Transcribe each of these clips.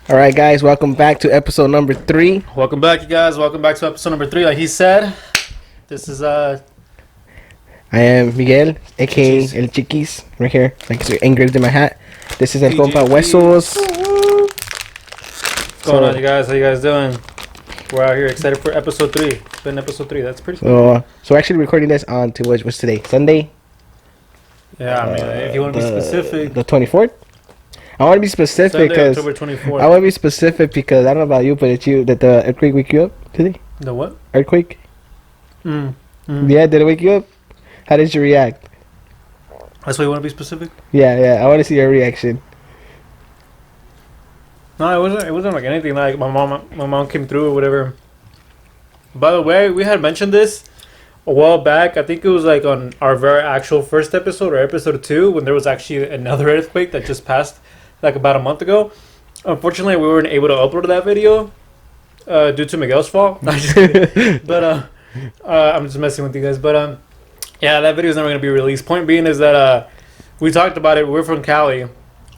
All right, guys, welcome back to episode number 3. Welcome back, you guys. Welcome back to episode number 3. Like he said, this is I am Miguel, aka Chiquis. El Chiquis, right here, like it's engraved in my hat. This is El PGP. Compa Huesos. What's going on, you guys? How you guys doing? We're out here excited for episode 3. It's been episode 3. That's pretty cool. So we're actually recording this on to what's today? Sunday. Yeah, I mean, if you want to be specific, the 24th. I want to be specific Sunday, because October 24th. I want to be specific because I don't know about you, but it's you that the earthquake wake you up today. The what? Earthquake. Mm. Yeah, did it wake you up? How did you react? That's why you want to be specific? Yeah. I want to see your reaction. No, it wasn't like anything. Like my mom came through or whatever. By the way, we had mentioned this a while back. I think it was like on our very actual first episode or episode 2 when there was actually another earthquake that just passed like about a month ago. Unfortunately, we weren't able to upload that video due to Miguel's fault. No, I'm just kidding. But I'm just messing with you guys. But yeah, that video is never gonna be released. Point being is that we talked about it. We're from Cali,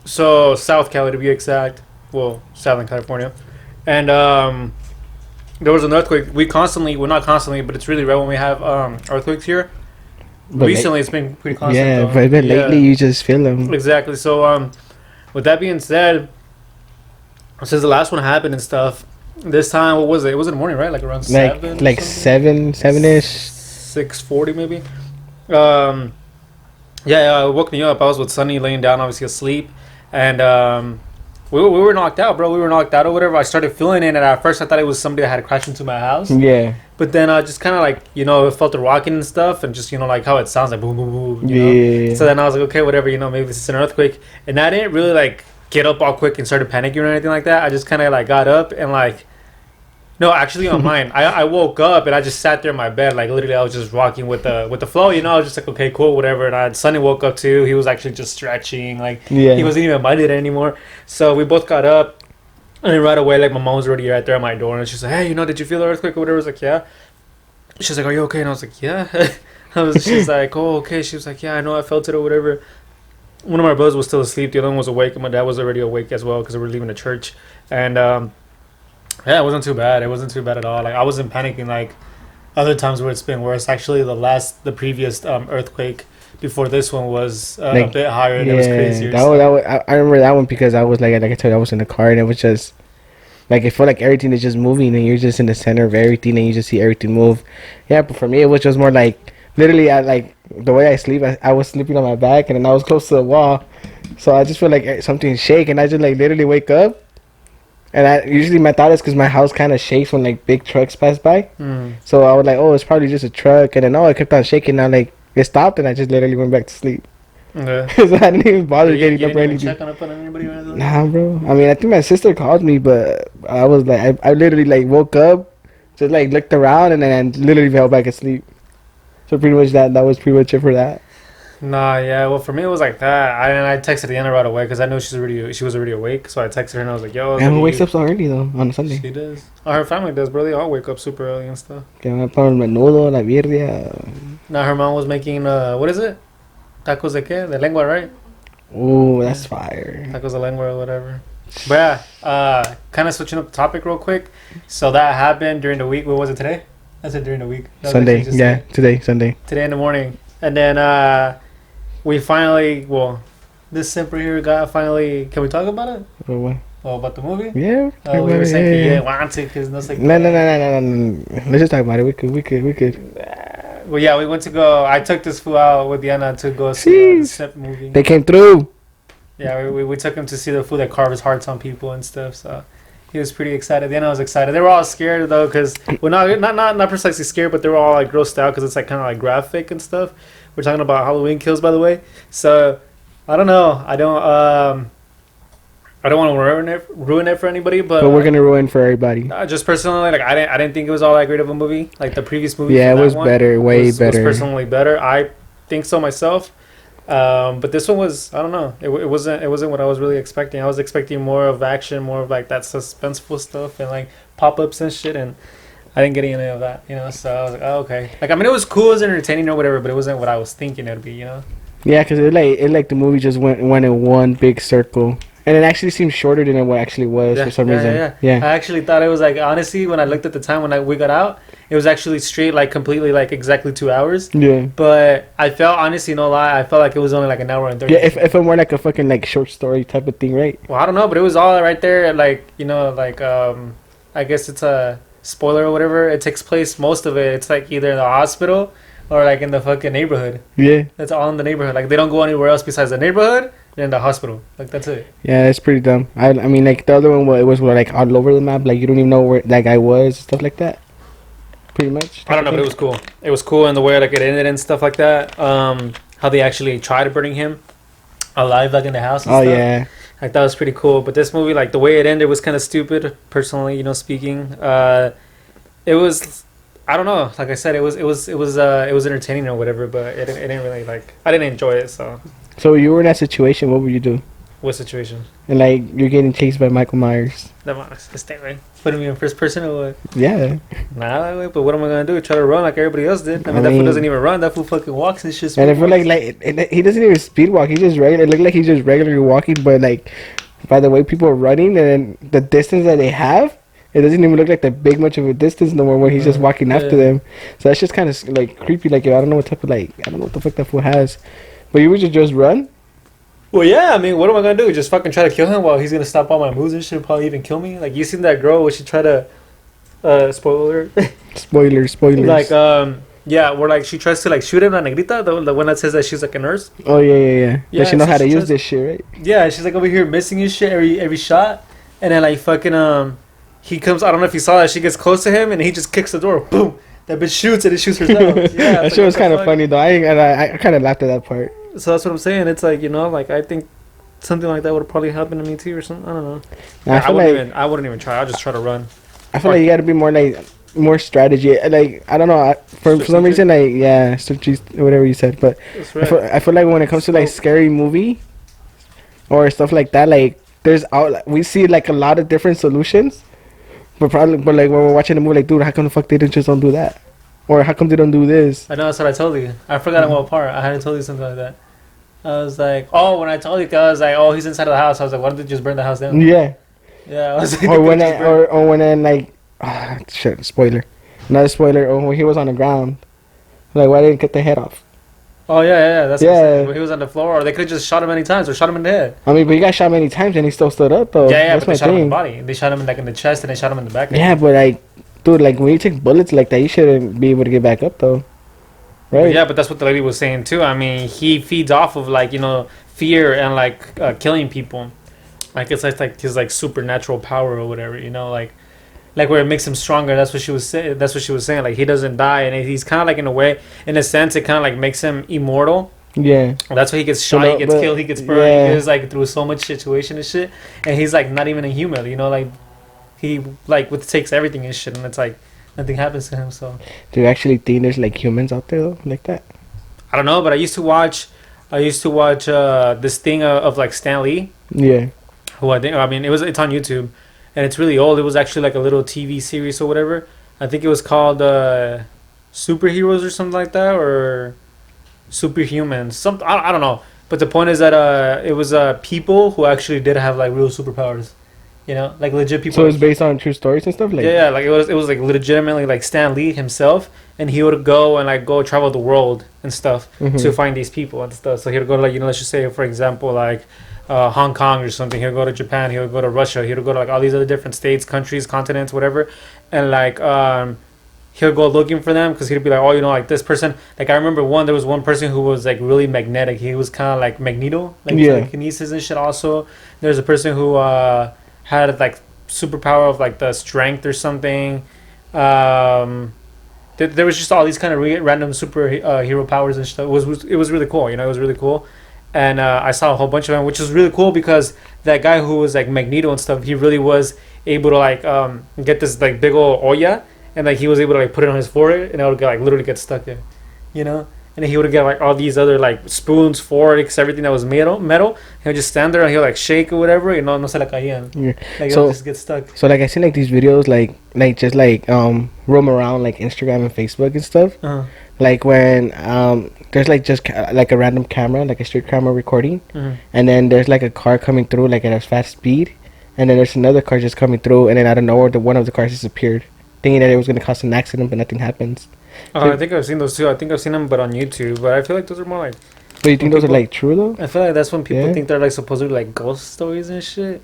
so South Cali to be exact. Well, Southern California, and there was an earthquake. Well, not constantly, but it's really rare when we have earthquakes here. But Recently, it's been pretty constant. yeah, though. but lately you just feel them. Exactly. So, with that being said, since the last one happened and stuff, this time, what was it? It was in the morning, right? Like around 7? Like 7-ish. 6:40 maybe. Yeah, it woke me up. I was with Sunny laying down, obviously asleep, and we were knocked out, bro. We were knocked out or whatever. I started feeling it, and at first I thought it was somebody that had crashed into my house. Yeah. But then I just kind of like, felt the rocking and stuff, and just, like how it sounds like boom, boom, boom. Yeah. So then I was like, okay, whatever, maybe this is an earthquake. And I didn't really like get up all quick and started panicking or anything like that. I just kind of like got up and like, no, actually on mine, I woke up and I just sat there in my bed, like literally I was just rocking with the flow, I was just like, okay, cool, whatever. And Sonny woke up too. He was actually just stretching, like he wasn't even minded anymore. So we both got up. And then right away, like, my mom was already right there at my door. And she's like, hey, did you feel the earthquake or whatever? I was like, yeah. She's like, are you okay? And I was like, yeah. She's like, oh, okay. She was like, yeah, I know I felt it or whatever. One of my brothers was still asleep. The other one was awake. And my dad was already awake as well because we were leaving the church. And, yeah, it wasn't too bad. It wasn't too bad at all. Like, I wasn't panicking like other times where it's been worse. Actually, the previous earthquake before this one was a bit higher and it was crazier. I remember that one because I was like I told you, I was in the car and it was just like it felt like everything is just moving and you're just in the center of everything and you just see everything move. Yeah, but for me it was just more like literally I like the way I sleep. I was sleeping on my back and then I was close to the wall, so I just feel like something shake and I just like literally wake up. And I usually my thought is because my house kind of shakes when like big trucks pass by. So I was like, oh, it's probably just a truck, and then it kept on shaking. And like it stopped, and I just literally went back to sleep. Okay. So I didn't even bother getting up or anything. Check on anybody or anything? Nah, bro. I mean, I think my sister called me, but I was like, I literally like woke up, just like looked around, and then literally fell back asleep. So pretty much that was pretty much it for that. Nah, yeah. Well, for me it was like that. I texted Deanna right away because I know she was already awake. So I texted her and I was like, "Yo." And who wakes up so early though on a Sunday? She does. Oh, her family does, bro. They all wake up super early and stuff. Que me ponen menudo, la birria. Now her mom was making what is it? Tacos de qué? De lengua, right? Ooh, that's fire. Tacos de lengua or whatever. But yeah, kind of switching up the topic real quick. So that happened during the week. What was it today? I said during the week. Sunday. Yeah, today, Sunday. Today in the morning, and then we finally, this simper here got finally. Can we talk about it? What? Oh, about the movie? Yeah. Oh, we were saying you didn't want to because no. No. Let's just talk about it. We could. Well, yeah, we went to go. I took this fool out with Diana to go see the Snip movie. They came through. Yeah, we took him to see the fool that carves hearts on people and stuff. So he was pretty excited. Diana was excited. They were all scared though, because not precisely scared, but they were all like grossed out because it's like kind of like graphic and stuff. We're talking about Halloween kills, by the way. So I don't know. I don't want to ruin it for anybody, but we're gonna ruin for everybody. Just personally, like I didn't think it was all that great of a movie. Like the previous movie. Yeah, it was better, way better. Was personally better. I think so myself. But this one was, I don't know. It wasn't what I was really expecting. I was expecting more of action, more of like that suspenseful stuff and like pop-ups and shit, and I didn't get any of that, So I was like, oh, okay. Like, I mean, it was cool, it was entertaining or whatever, but it wasn't what I was thinking it would be, Yeah, because it like the movie just went in one big circle. And it actually seemed shorter than it actually was for some reason. Yeah. I actually thought it was like, honestly, when I looked at the time when we got out, it was actually straight, like completely, like exactly 2 hours. Yeah. But I felt, honestly, no lie, I felt like it was only like an hour and 30. Yeah, if it more like a fucking like short story type of thing, right? Well, I don't know, but it was all right there. Like, you know, like I guess it's a spoiler or whatever. It takes place, most of it, it's like either in the hospital or like in the fucking neighborhood. Yeah. That's all in the neighborhood. Like, they don't go anywhere else besides the neighborhood and the hospital. Like, that's it. Yeah, it's pretty dumb. I mean, like the other one, it was like all over the map. Like you don't even know where that guy was, stuff like that. Pretty much. I don't know, but it was cool. It was cool in the way like it ended and stuff like that. How they actually tried burning him alive, like in the house and stuff. Yeah. Like, that was pretty cool. But this movie, like the way it ended was kind of stupid, personally, you know, speaking. It was, I don't know. Like I said, it was entertaining or whatever, but it didn't really, like, I didn't enjoy it. So you were in that situation. What would you do? What situation? And like you're getting chased by Michael Myers. Stay right. Putting me in first person or what? Yeah. Nah, but what am I gonna do? Try to run like everybody else did? I mean, that fool doesn't even run. That fool fucking walks and shit. And I feel like he doesn't even speed walk. He just regular. It looked like he's just regularly walking, but like by the way people are running and the distance that they have, it doesn't even look like that big much of a distance no more when he's just walking after them. So that's just kind of like creepy. Like I don't know what type of I don't know what the fuck that fool has. But you would just run? Well, yeah, I mean, what am I gonna do? Just fucking try to kill him while he's gonna stop all my moves and shit, probably even kill me? Like, you seen that girl where she tried to, spoiler? Spoilers. Like, yeah, where like she tries to like shoot him, La Negrita, the one that says that she's like a nurse. Oh, yeah. Yeah, Does she know so how to use this shit, right? Yeah, she's like over here missing his shit every shot. And then like fucking, he comes, I don't know if you saw that, she gets close to him and he just kicks the door. Boom! That bitch shoots and it shoots herself. Yeah, that shit was kind of funny though. I kind of laughed at that part. So that's what I'm saying. It's like, you know, like I think something like that would probably happen to me too or something. I don't know. I wouldn't even try. I'll just try to run. I feel like you got to be more strategy. Like I don't know. For some reason, whatever you said. But right. I feel like when it comes to like scary movie or stuff like that, like we see like a lot of different solutions. But like when we're watching the movie, like dude, how come the fuck they just don't do that? Or how come they don't do this? I know, that's what I told you. I forgot what part. I hadn't told you something like that. I was like, when I told you, I was like, he's inside of the house. I was like, why don't they just burn the house down? Yeah. Yeah. I was like, or when like, shit, spoiler. Another spoiler. Or when he was on the ground, like why didn't they cut the head off? Oh yeah. That's what I'm saying. When he was on the floor, or they could have just shot him many times or shot him in the head. I mean, but he got shot many times and he still stood up though. Yeah, but they shot him in the body. They shot him like in the chest and they shot him in the back. Yeah, but like. Dude, like when you take bullets like that, you shouldn't be able to get back up though, right? Yeah, but that's what the lady was saying too. I mean, he feeds off of like, you know, fear and like killing people. Like it's like his like supernatural power or whatever, you know, like where it makes him stronger. That's what she was saying. That's what she was saying. Like he doesn't die, and he's kind of like in a sense, it kind of like makes him immortal. Yeah, that's why he gets shot, he gets killed, he gets burned. Yeah. He goes like through so much situation and shit, and he's like not even a human, you know, like. He like takes everything and shit, and it's like nothing happens to him. So, do you actually think there's like humans out there though, like that? I don't know, but I used to watch this thing of like Stan Lee. Yeah. Who it's on YouTube, and it's really old. It was actually like a little TV series or whatever. I think it was called Superheroes or something like that, or Superhumans. I don't know. But the point is that it was people who actually did have like real superpowers. You know, like legit people. So it's based on true stories and stuff, like yeah, like it was like legitimately like Stan Lee himself, and he would go and like go travel the world and stuff to find these people and stuff. So he would go to like, you know, let's just say for example like Hong Kong or something. He would go to Japan. He would go to Russia. He would go to like all these other different states, countries, continents, whatever, and like he'll go looking for them because he'd be like, you know, like this person. Like I remember there was one person who was like really magnetic. He was kind of like Magneto, like telekinesis and shit. Also, there's a person who had like superpower of like the strength or something. There was just all these kind of random hero powers and stuff. It was really cool, you know. It was really cool, and I saw a whole bunch of them, which was really cool because that guy who was like Magneto and stuff, he really was able to like get this like big old Oya, and like he was able to like put it on his forehead, and it would like literally get stuck there, you know. and then he would get like all these other like spoons, forks, everything that was metal. He would just stand there and he'll like shake or whatever, you know, no se la caían. Yeah. Like So it'll just get stuck. so like I seen like these videos like just like roam around like Instagram and Facebook and stuff. Uh-huh. Like when there's like just like a random camera, like a street camera recording, and then there's like a car coming through like at a fast speed, and then there's another car just coming through, and then out of nowhere one of the cars disappeared, thinking that it was gonna cause an accident, but nothing happens. I think I've seen those too. I think I've seen them, but on YouTube. But I feel like those are more like. But you think those are like true though? I feel like that's when people Yeah. think they're like supposedly like ghost stories and shit.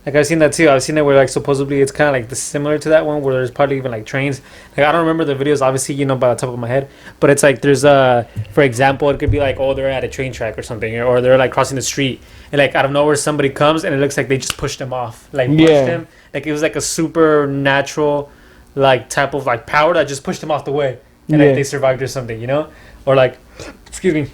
Like I've seen that too. I've seen it where like supposedly it's kind of like similar to that one where there's probably even like trains. Like I don't remember the videos obviously, you know, by the top of my head, but it's like there's for example, it could be like, oh, they're at a train track or something, or they're like crossing the street and like out of nowhere somebody comes and it looks like they just pushed him off, like pushed him, like it was like a supernatural like type of like power that just pushed him off the way and like they survived or something, you know, or like excuse me.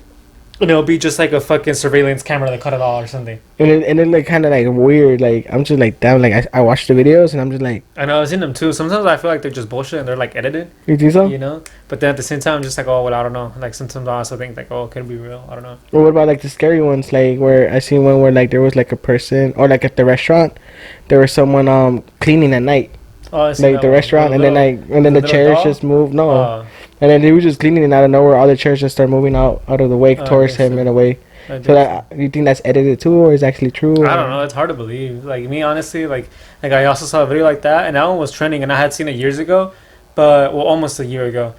And it'll be just like a fucking surveillance camera that cut it all or something. And then like kind of like weird. Like I'm just like damn. Like I watched the videos and I'm just like. I know I've seen them too. Sometimes I feel like they're just bullshit and they're like edited. You think so? You know. But then at the same time, I'm just like, oh well, I don't know. Like sometimes I also think like, oh, could it be real? I don't know. Or what about like the scary ones? Like where I seen one where like there was like a person, or like at the restaurant, there was someone cleaning at night. Oh, I see like the restaurant, and then the little chairs doll? just moved. No. And then he was just cleaning, and out of nowhere, all the chairs just start moving out of the way towards him in a way. So that you think that's edited too, or is actually true? Or? I don't know. It's hard to believe. Like me, honestly, like I also saw a video like that, and that one was trending, and I had seen it years ago, but well, almost a year ago,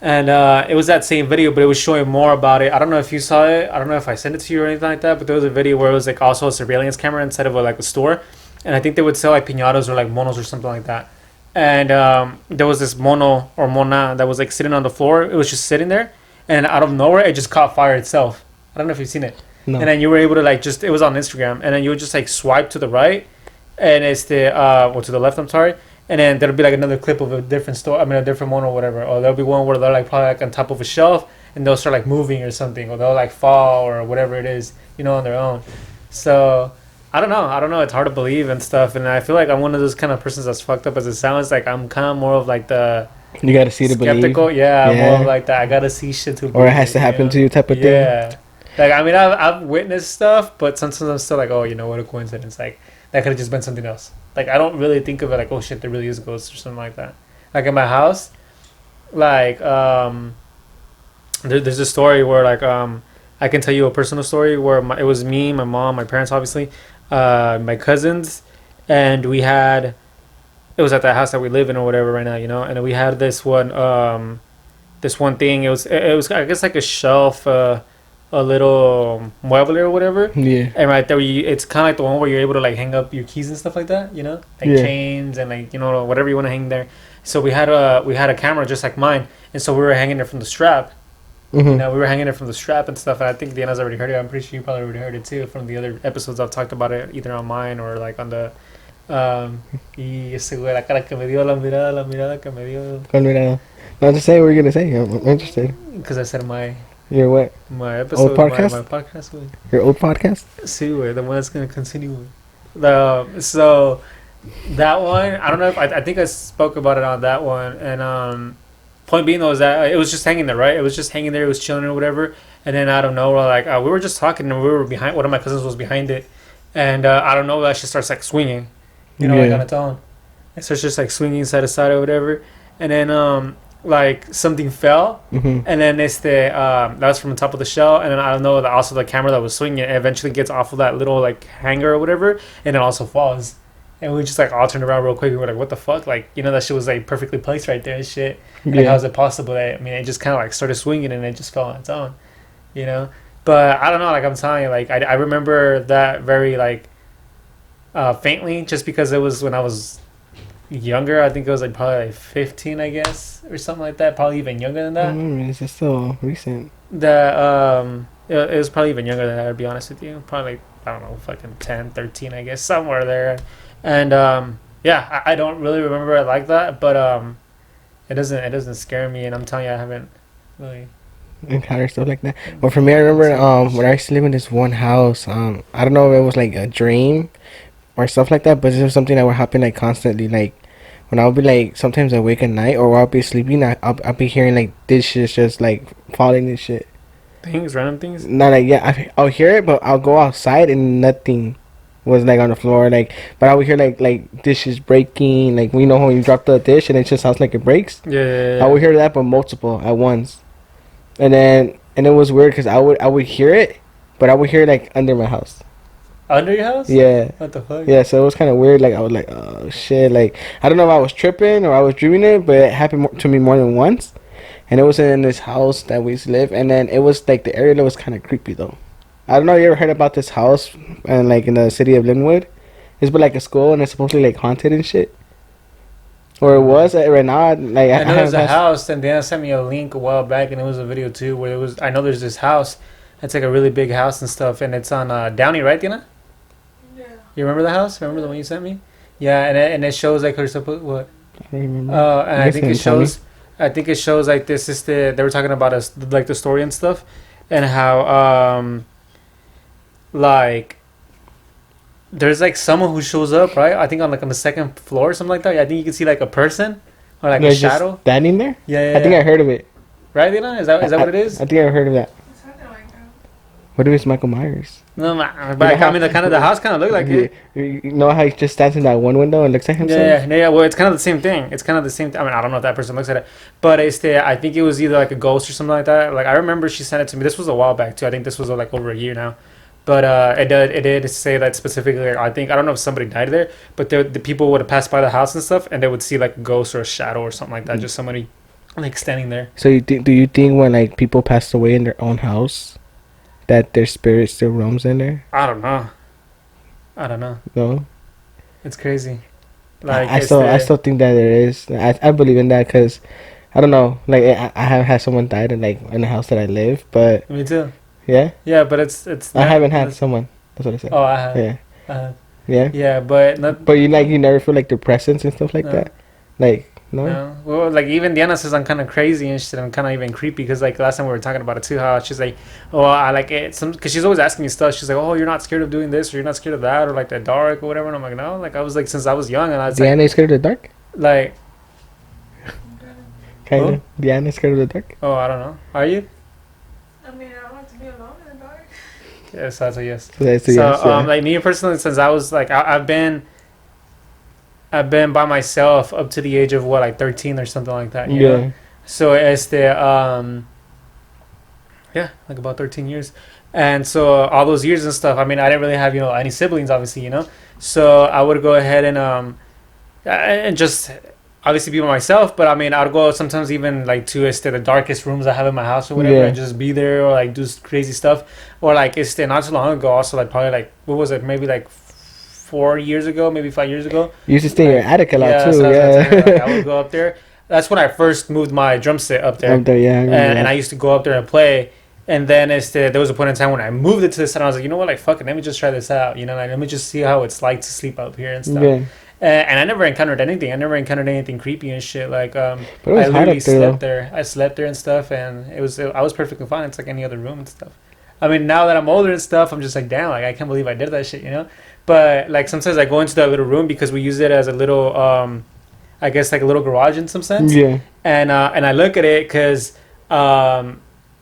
and it was that same video, but it was showing more about it. I don't know if you saw it. I don't know if I sent it to you or anything like that, but there was a video where it was like also a surveillance camera instead of like a store, and I think they would sell like piñatas or like monos or something like that. And there was this mono or mona that was like sitting on the floor. It was just sitting there, and out of nowhere, it just caught fire itself. I don't know if you've seen it. No. And then you were able to like just, it was on Instagram, and then you would just like swipe to the right, and it's to the left. I'm sorry, and then there'll be like another clip of a different store. I mean, a different mono or whatever. Or there'll be one where they're like probably like on top of a shelf, and they'll start like moving or something, or they'll like fall or whatever it is, you know, on their own. So. I don't know. It's hard to believe and stuff. And I feel like I'm one of those kind of persons that's fucked up as it sounds. Like I'm kind of more of like the you gotta see to skeptical. believe. Yeah, more of like that. I gotta see shit to believe. Or it has to happen to you type of thing. Yeah. Like I mean, I've witnessed stuff, but sometimes I'm still like, oh, you know, what a coincidence. Like that could have just been something else. Like I don't really think of it like, oh shit, there really is ghosts or something like that. Like in my house, like there's a story where like I can tell you a personal story where it was me, my mom, my parents, obviously. My cousins, and we had, it was at the house that we live in or whatever right now, you know, and we had this one thing. It was I guess like a shelf, a little mueble or whatever. Yeah. And right there, it's kind of like the one where you're able to like hang up your keys and stuff like that, you know, like chains and like, you know, whatever you want to hang there. So we had a camera just like mine, and so we were hanging it from the strap. Mm-hmm. You know, we were hanging it from the strap and stuff, and I think Diana's already heard it. I'm pretty sure you probably already heard it too from the other episodes I've talked about it, either on mine or like on the y ese güey, la cara que me dio, la mirada que me dio. ¿Cuál mirada? No, just say what you're gonna say. I'm interested. Because I said your what? My episode, old podcast? my podcast, güey. Your old podcast? Sí, güey, the one that's gonna continue. So that one, I don't know if I think I spoke about it on that one, and point being though is that it was just hanging there, right? It was just hanging there, it was chilling or whatever, and then out of nowhere, like we were just talking, and we were behind. One of my cousins was behind it, and out of nowhere, that shit starts like swinging, you know, like on its own. It starts just like swinging side to side or whatever, and then like something fell, and then that was from the top of the shell, and then I don't know that also the camera that was swinging it eventually gets off of that little like hanger or whatever, and it also falls. And we just like all turned around real quick. We were like, "What the fuck?" Like, you know, that shit was like perfectly placed right there and shit. Like, how is it possible that it just kind of like started swinging and it just fell on its own, you know? But I don't know. Like I'm telling you, like I remember that very like faintly, just because it was when I was younger. I think it was like probably like 15, I guess, or something like that. Probably even younger than that. It's still recent. That it was probably even younger than that. To be honest with you, probably like, I don't know, fucking 10, 13, I guess, somewhere there. And I don't really remember it like that, but it doesn't scare me, and I'm telling you, I haven't really encountered stuff like that. But for me, I remember when I used to live in this one house. I don't know if it was like a dream or stuff like that, but it was something that would happen like constantly. Like when I would be like sometimes awake at night, or while I'll be sleeping, I'll be hearing like dishes just like falling and shit. Things, random things. Not like I'll hear it, but I'll go outside and nothing was like on the floor. Like, but I would hear like dishes breaking. Like we know when you drop the dish and it just sounds like it breaks. Yeah. I would hear that, but multiple at once. And it was weird because I would hear it, but I would hear it like under my house. Under your house? Yeah. What the fuck? Yeah, so it was kind of weird. Like I was like, oh shit. Like I don't know if I was tripping or I was dreaming it, but it happened to me more than once. And it was in this house that we used to live, and then it was like the area that was kind of creepy though. I don't know. You ever heard about this house and like in the city of Linwood? It's been like a school and it's supposedly like haunted and shit. Or it was right now. Like I know there's a house, and Diana sent me a link a while back, and it was a video too where it was. I know there's this house. It's like a really big house and stuff, and it's on Downey, right, Diana? Yeah. You remember the house? Remember the one you sent me? Yeah, and it shows like her what? I don't remember. And I think it shows. I think it shows like this is they were talking about us like the story and stuff, and how like there's like someone who shows up, right? I think on the second floor or something like that. I think you can see like a person or like a shadow standing there. Yeah. I think I heard of it. Right, Dina? Is that what it is? I think I heard of that. It's something like that. What if it's Michael Myers? No, but I mean the house kind of looked like it. You know how he just stands in that one window and looks at himself? Yeah. Well, it's kind of the same thing. It's kind of the same. I mean, I don't know if that person looks at it, but I think it was either like a ghost or something like that. Like I remember she sent it to me. This was a while back too. I think this was like over a year now. But it did say that specifically. Like, I don't know if somebody died there, but the people would have passed by the house and stuff, and they would see like a ghost or a shadow or something like that. Just somebody like standing there. So do you think when like people passed away in their own house, that their spirit still roams in there? I don't know. No. It's crazy. Like I still think that there is. I believe in that because I don't know. Like I have had someone died in the house that I live, but me too. Yeah. Yeah, but it's. I haven't had someone. That's what I said. Oh, I have. Yeah. I have. Yeah. Yeah, but not. But you never feel like their presence and stuff like that. Like no. No. Well, like even Diana says I'm kind of crazy and shit. I'm kind of even creepy because like last time we were talking about it too. How she's like, oh, I like it. Because she's always asking me stuff. She's like, oh, you're not scared of doing this or you're not scared of that or like the dark or whatever. And I'm like, no. Like I was like since I was young and I was Diana is scared of the dark. Like. Kind of. Diana is scared of the dark. Oh, I don't know. Are you? I mean, I don't like to be alone in the dark. Yes, that's a yes. So that's a yes, yeah. Like me personally, since I was like, I've been by myself up to the age of like 13 or something like that. You know? So it's like about 13 years, and so all those years and stuff. I mean, I didn't really have any siblings, obviously, So I would go ahead and just obviously be by myself, but I mean, I'd go sometimes even like to the darkest rooms I have in my house or whatever, and just be there or like do crazy stuff, or like not too long ago. Also, like probably like what was it? Maybe like 4 years ago, maybe 5 years ago. You used to stay in your attic a lot too. I would go up there. That's when I first moved my drum set up there. And I used to go up there and play. And then there was a point in time when I moved it to this, and I was like, you know what, like fuck it, let me just try this out. Like, let me just see how it's like to sleep up here and stuff. Yeah. And I never encountered anything. I never encountered anything creepy and shit. Like, I literally slept there. I slept there and stuff, and I was perfectly fine. It's like any other room and stuff. I mean, now that I'm older and stuff, I'm just like, damn, like I can't believe I did that shit, But like sometimes I go into that little room because we use it as a little, I guess like a little garage in some sense. Yeah. And I look at it because the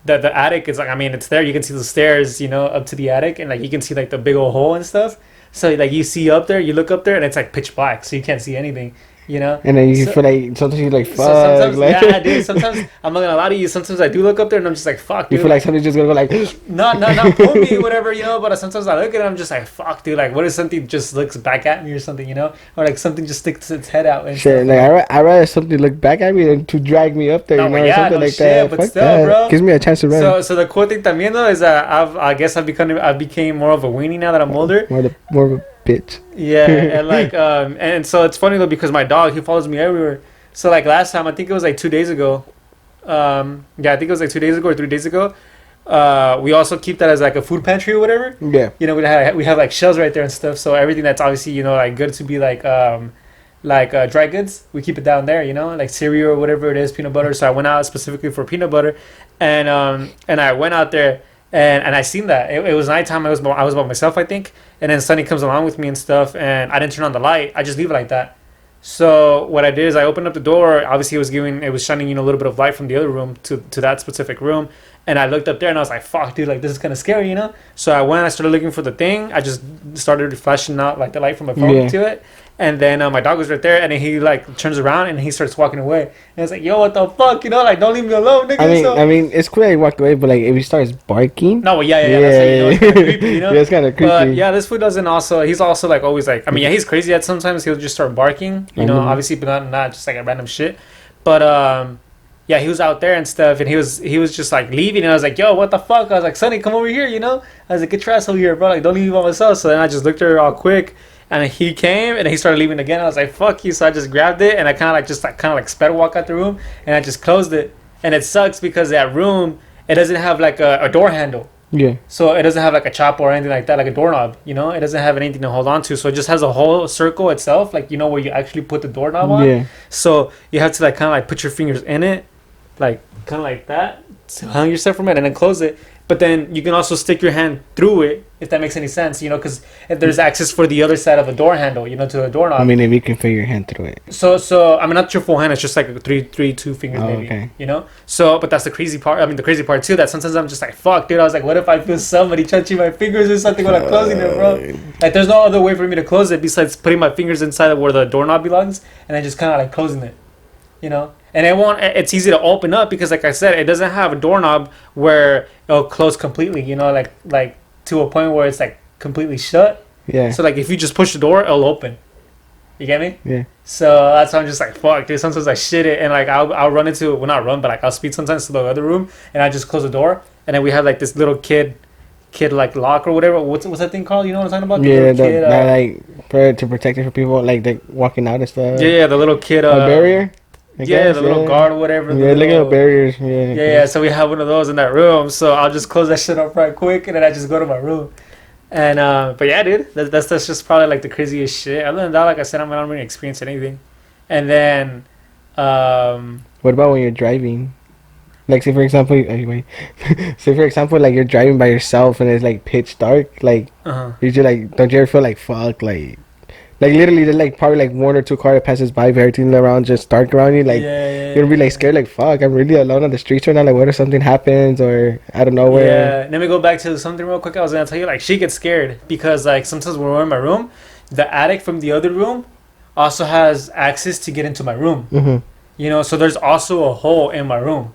attic is like, I mean, it's there. You can see the stairs, up to the attic, and like you can see like the big old hole and stuff. So like you see up there, you look up there, and it's like pitch black, so you can't see anything. And then you feel like sometimes you're like fuck. So sometimes, yeah, dude. Sometimes I'm not gonna lie to you. Sometimes I do look up there and I'm just like fuck. Dude. You feel like something's just gonna go like not pull me or whatever, But sometimes I look at it and I'm just like fuck, dude. Like what if something just looks back at me or something, or like something just sticks its head out. And shit, like I rather something look back at me than to drag me up there, or something like that. But still, that. Bro. Gives me a chance to run. So the cool thing también though is that I guess I became more of a weenie now that I'm older. More of a bitch. Yeah, and like and so it's funny though because my dog, he follows me everywhere. So like last time, I think it was like 2 days ago. I think it was like 2 days ago or 3 days ago. We also keep that as like a food pantry or whatever. Yeah. We have like shelves right there and stuff. So everything that's obviously like good to be like dry goods, we keep it down there. Like cereal or whatever it is, peanut butter. So I went out specifically for peanut butter, and I went out there. And I seen that it was nighttime. I was by myself, I think. And then Sunny comes along with me and stuff. And I didn't turn on the light. I just leave it like that. So what I did is I opened up the door. Obviously, it was shining, a little bit of light from the other room to that specific room. And I looked up there and I was like, fuck, dude, like this is kind of scary, So I went, I started looking for the thing. I just started flashing out like the light from my phone to it. And then my dog was right there, and then he like turns around and he starts walking away. And it's like, yo, what the fuck, like don't leave me alone, nigga. I mean, it's cool that he walked away, but like if he starts barking. No, yeah. That's how it's kind of creepy, Yeah, it's kind of creepy. But yeah, this fool doesn't also. He's also like always like. I mean, yeah, he's crazy at sometimes he'll just start barking, obviously, but not just like a random shit. But yeah, he was out there and stuff, and he was just like leaving, and I was like, yo, what the fuck? I was like, Sonny, come over here, I was like, get your ass over here, bro. Like, don't leave me by myself. So then I just looked at her all quick. And he came and he started leaving again. I was like, fuck you. So I just grabbed it and I kind of like sped walk out the room and I just closed it. And it sucks because that room, it doesn't have like a door handle. Yeah. So it doesn't have like a chop or anything like that, like a doorknob, It doesn't have anything to hold on to. So it just has a whole circle itself, like, where you actually put the doorknob on. Yeah. So you have to like kind of like put your fingers in it, like kind of like that, to hang yourself from it and then close it. But then you can also stick your hand through it, if that makes any sense, because if there's access for the other side of the door handle, to the doorknob. I mean, if you can fit your hand through it. So I mean, not your full hand. It's just like a two fingers, maybe. Okay. So, but that's the crazy part. I mean, the crazy part too, that sometimes I'm just like, fuck, dude. I was like, what if I feel somebody touching my fingers or something when I'm closing it, bro? Like, there's no other way for me to close it besides putting my fingers inside of where the doorknob belongs and then just kind of like closing it, And it's easy to open up because, like I said, it doesn't have a doorknob where it'll close completely, like to a point where it's like completely shut. Yeah. So like if you just push the door, it'll open. You get me? Yeah. So that's why I'm just like, fuck, dude. Sometimes I shit it and like I'll run into, well, not run, but like I'll speed sometimes to the other room and I just close the door and then we have like this little kid like lock or whatever. What's that thing called? You know what I'm talking about? Like to protect it for people like walking out and stuff. Yeah, the little kid. A barrier. The little guard or whatever. Yeah, look at the barriers. Yeah. So we have one of those in that room. So I'll just close that shit up right quick, and then I just go to my room. And but yeah, dude, that's just probably like the craziest shit. Other than that, like I said, I don't really experience anything. And then, what about when you're driving? Like, say for example, like you're driving by yourself and it's like pitch dark. Like, you just like, don't you ever feel like fuck, like literally, there's like probably like one or two cars that passes by, everything around just dark around you. Like you're gonna be like scared, like fuck, I'm really alone on the streets right now. Like, what if something happens or I don't know where? Yeah. Let me go back to something real quick. I was gonna tell you, like, she gets scared because like sometimes when we're in my room, the attic from the other room also has access to get into my room. Mm-hmm. So there's also a hole in my room.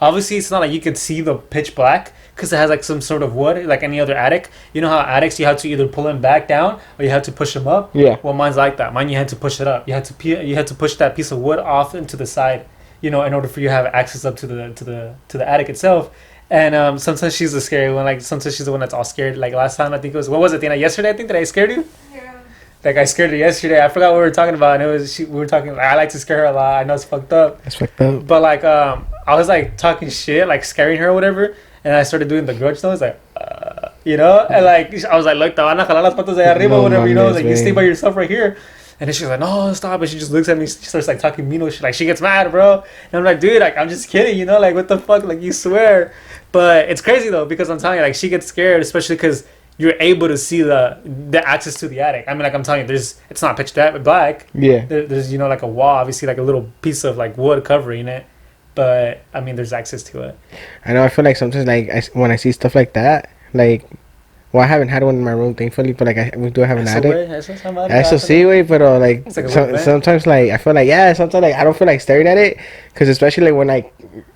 Obviously, it's not like you can see the pitch black because it has like some sort of wood, like any other attic. You know how attics you have to either pull them back down or you have to push them up. Yeah. Well, mine's like that. Mine, you had to push it up. You had to push that piece of wood off into the side, in order for you to have access up to the attic itself. And sometimes she's the scary one. Like sometimes she's the one that's all scared. Like last time, I think it was, what was it, Dana? Yesterday, I think, that I scared you. Yeah. Like I scared her yesterday. I forgot what we were talking about, and we were talking. Like, I like to scare her a lot. I know it's fucked up. It's fucked up. But like I was like talking shit, like scaring her or whatever, and I started doing the grudge nose, like, and like I was like, look, te van a jalar las patas de arriba, whatever, like you stay by yourself right here. And then she's like, no, stop. And she just looks at me. She starts like talking mean shit. Like she gets mad, bro. And I'm like, dude, like I'm just kidding, like what the fuck, like you swear. But it's crazy though because I'm telling you, like she gets scared, especially because you're able to see the access to the attic. I mean, like I'm telling you, it's not pitch black. Yeah. There's like a wall, obviously like a little piece of like wood covering it. But I mean, there's access to it. I know. I feel like sometimes, like when I see stuff like that, like, well, I haven't had one in my room, thankfully, but like we do have an attic. Eso sí, güey, pero like sometimes, like I feel like sometimes like I don't feel like staring at it, because especially like when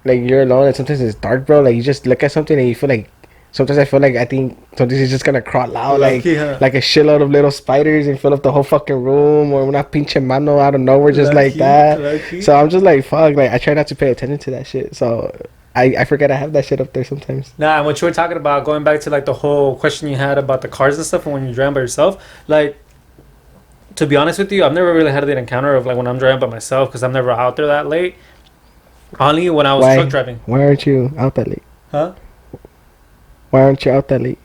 like you're alone and sometimes it's dark, bro. Like you just look at something and you feel like. Sometimes I feel like I think sometimes it's just gonna crawl out like a shitload of little spiders and fill up the whole fucking room, or una pinche mano out of nowhere just like that. So I'm just like fuck, like I try not to pay attention to that shit. So I forget I have that shit up there sometimes. Nah, and what you were talking about, going back to like the whole question you had about the cars and stuff, and when you're driving by yourself, like to be honest with you, I've never really had that encounter of like when I'm driving by myself because I'm never out there that late. Only when I was truck driving. Why aren't you out that late? Huh? Why aren't you out that late?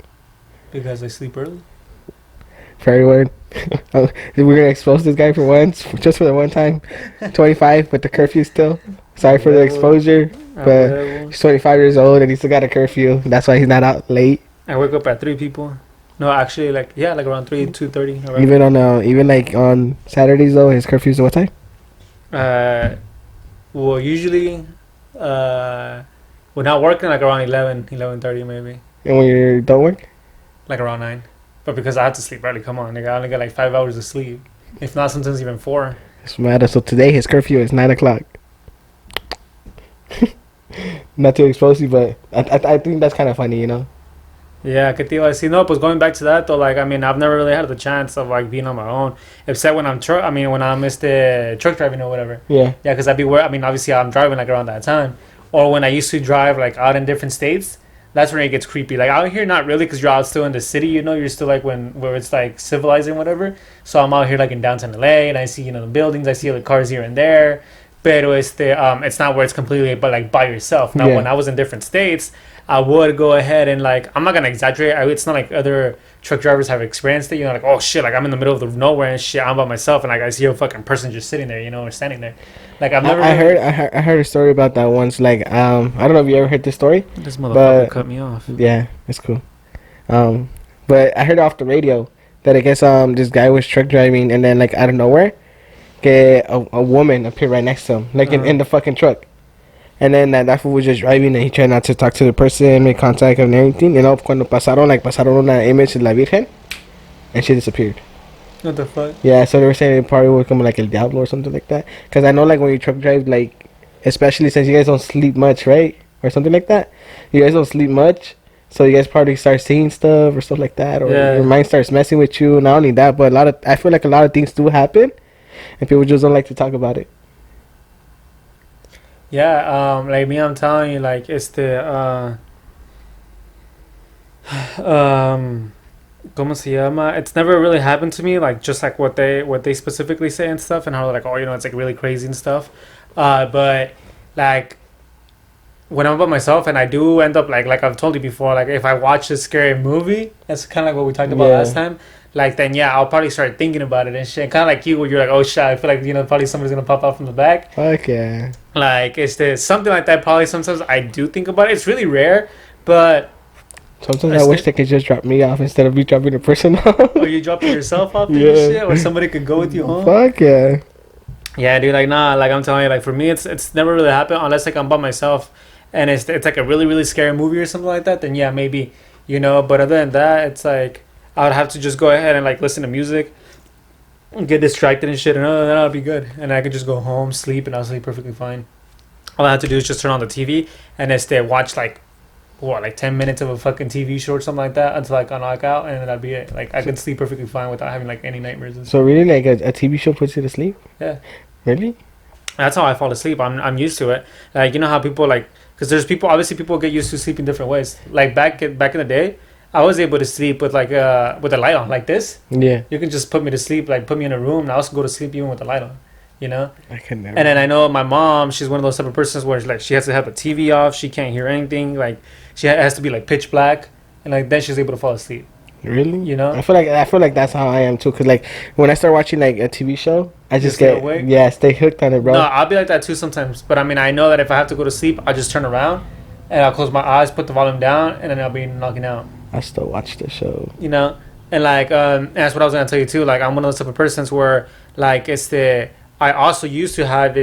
Because I sleep early. For everyone. We're going to expose this guy for once. Just for the one time. 25 with the curfew still. Sorry for the exposure. But he's 25 years old and he still got a curfew. That's why he's not out late. I wake up at 3 people. No, actually, like like around 2:30. Even like on Saturdays though, his curfew's what time? Well, usually, we're not working like around 11:30 maybe, And when you don't work? like around 9. But because I have to sleep early, come on, nigga, I only got like 5 hours of sleep. If not, sometimes even 4. It's matter. So today his curfew is 9 o'clock. Not to expose you, but I think that's kind of funny, you know. Yeah, que te iba a decir, no, pues going back to that though, like, I mean, I've never really had the chance of like being on my own, except when I'm when I'm truck driving or whatever. Yeah. Yeah, because I'd be I mean, obviously I'm driving like around that time, or when I used to drive like out in different states. That's when it gets creepy. Like out here, not really, because you're out still in the city. You know, you're still like where it's like civilized and whatever. So I'm out here like in downtown LA, and I see the buildings. I see the cars here and there. Pero it's not where it's completely but like by yourself. Now when I was in different states, I would go ahead and like, I'm not gonna exaggerate. It's not like other truck drivers have experienced it. Like, oh shit, like I'm in the middle of the nowhere and shit. I'm by myself and like I see a fucking person just sitting there, or standing there. Like I've never. I heard a story about that once. Like I don't know if you ever heard this story. This motherfucker cut me off. Yeah, it's cool. But I heard off the radio that I guess this guy was truck driving and then like out of nowhere, a woman appeared right next to him, like in the fucking truck. And then that fool was just driving and he tried not to talk to the person, make contact and everything. Cuando pasaron una image de la Virgen and she disappeared. What the fuck? Yeah, so they were saying it probably would come like El Diablo or something like that. Because I know like when you truck drive, like, especially since you guys don't sleep much, right? Or something like that. You guys don't sleep much. So you guys probably start seeing stuff or stuff like that. Or your mind starts messing with you. Not only that, but I feel like a lot of things do happen. And people just don't like to talk about it. Yeah, like me, I'm telling you, like it's the ¿cómo se llama? It's never really happened to me, like just like what they specifically say and stuff, and how like, oh, it's like really crazy and stuff. But like when I'm by myself and I do end up like I've told you before, like if I watch a scary movie, that's kind of like what we talked about last time. Like then I'll probably start thinking about it and shit. Kind of like you, where you're like, oh shit, I feel like probably somebody's gonna pop out from the back. Fuck yeah. Like it's something like that. Probably sometimes I do think about it. It's really rare, but sometimes I wish they could just drop me off instead of me dropping a person off. Or you dropping yourself off and shit, or somebody could go with you home. Fuck yeah. Yeah, dude. Like nah, like I'm telling you, like for me, it's never really happened unless like I'm by myself, and it's like a really really scary movie or something like that. Then maybe But other than that, it's like I would have to just go ahead and like listen to music, and get distracted and shit, and other than that, I'll be good, and I could just go home, sleep, and I'll sleep perfectly fine. All I have to do is just turn on the TV and watch like 10 minutes of a fucking TV show or something like that until I knock out, and then that'd be it. Like I could sleep perfectly fine without having like any nightmares. And so really, like a TV show puts you to sleep? Yeah. Really? That's how I fall asleep. I'm used to it. Like how people like, because there's people, obviously people get used to sleeping different ways. Like back in the day, I was able to sleep with like with the light on like this. Yeah. You can just put me to sleep, like put me in a room, and I also go to sleep even with the light on. I can never. And then I know my mom, she's one of those type of persons where like she has to have the TV off, she can't hear anything, like she has to be like pitch black, and like then she's able to fall asleep. Really? I feel like that's how I am too. Cause like when I start watching like a TV show, I just get awake. Yeah, stay hooked on it, bro. No, I'll be like that too sometimes. But I mean, I know that if I have to go to sleep, I just turn around and I'll close my eyes, put the volume down, and then I'll be knocking out. I still watch the show. And like and that's what I was gonna tell you too. Like I'm one of those type of persons where like I also used to have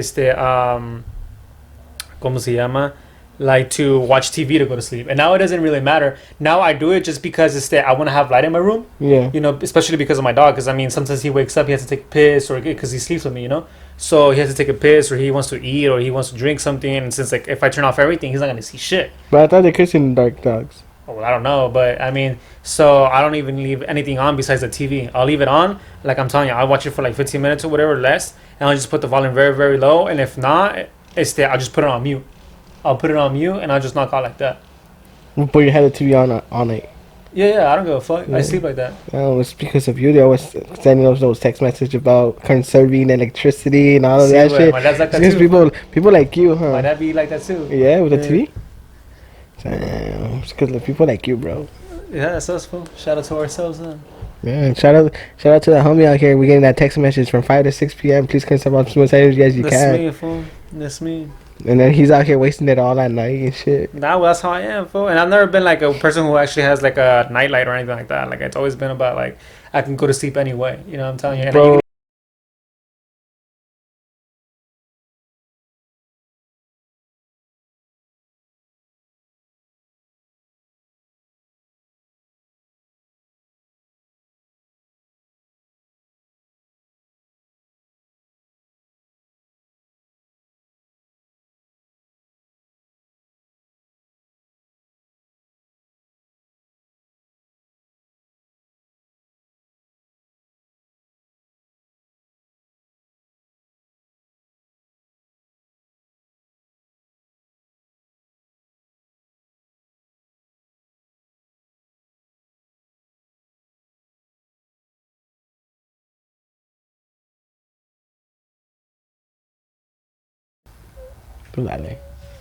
¿cómo se llama? Like to watch TV to go to sleep, and now it doesn't really matter. Now I do it just because I want to have light in my room. Yeah. Especially because of my dog. Because I mean, sometimes he wakes up, he has to take a piss, or because he sleeps with me. So he has to take a piss, or he wants to eat, or he wants to drink something. And since like if I turn off everything, he's not gonna see shit. But I thought they could see in the dark, dogs. Oh, well, I don't know, but I mean, so I don't even leave anything on besides the TV. I'll leave it on, like I'm telling you, I'll watch it for like 15 minutes or whatever, less, and I'll just put the volume very, very low. And if not, I'll just put it on mute. I'll put it on mute and I'll just knock out like that. But you had the TV on all night. Yeah, I don't give a fuck. Yeah. I sleep like that. Oh, it's because of you. They always sending those text messages about conserving electricity and all of that shit. My dad's like that because too. People like you, huh? My dad be like that too. Yeah, with the TV. Damn, it's because of people like you, bro. Yeah, that's us, fool. Shout out to ourselves, then. Yeah, shout out to the homie out here. We're getting that text message from 5 to 6 p.m. Please come step on as much as you can. That's me, fool. That's me. And then he's out here wasting it all at night and shit. Nah, well, that's how I am, fool. And I've never been like a person who actually has like a nightlight or anything like that. Like it's always been about like I can go to sleep anyway. You know what I'm telling you? And Bro,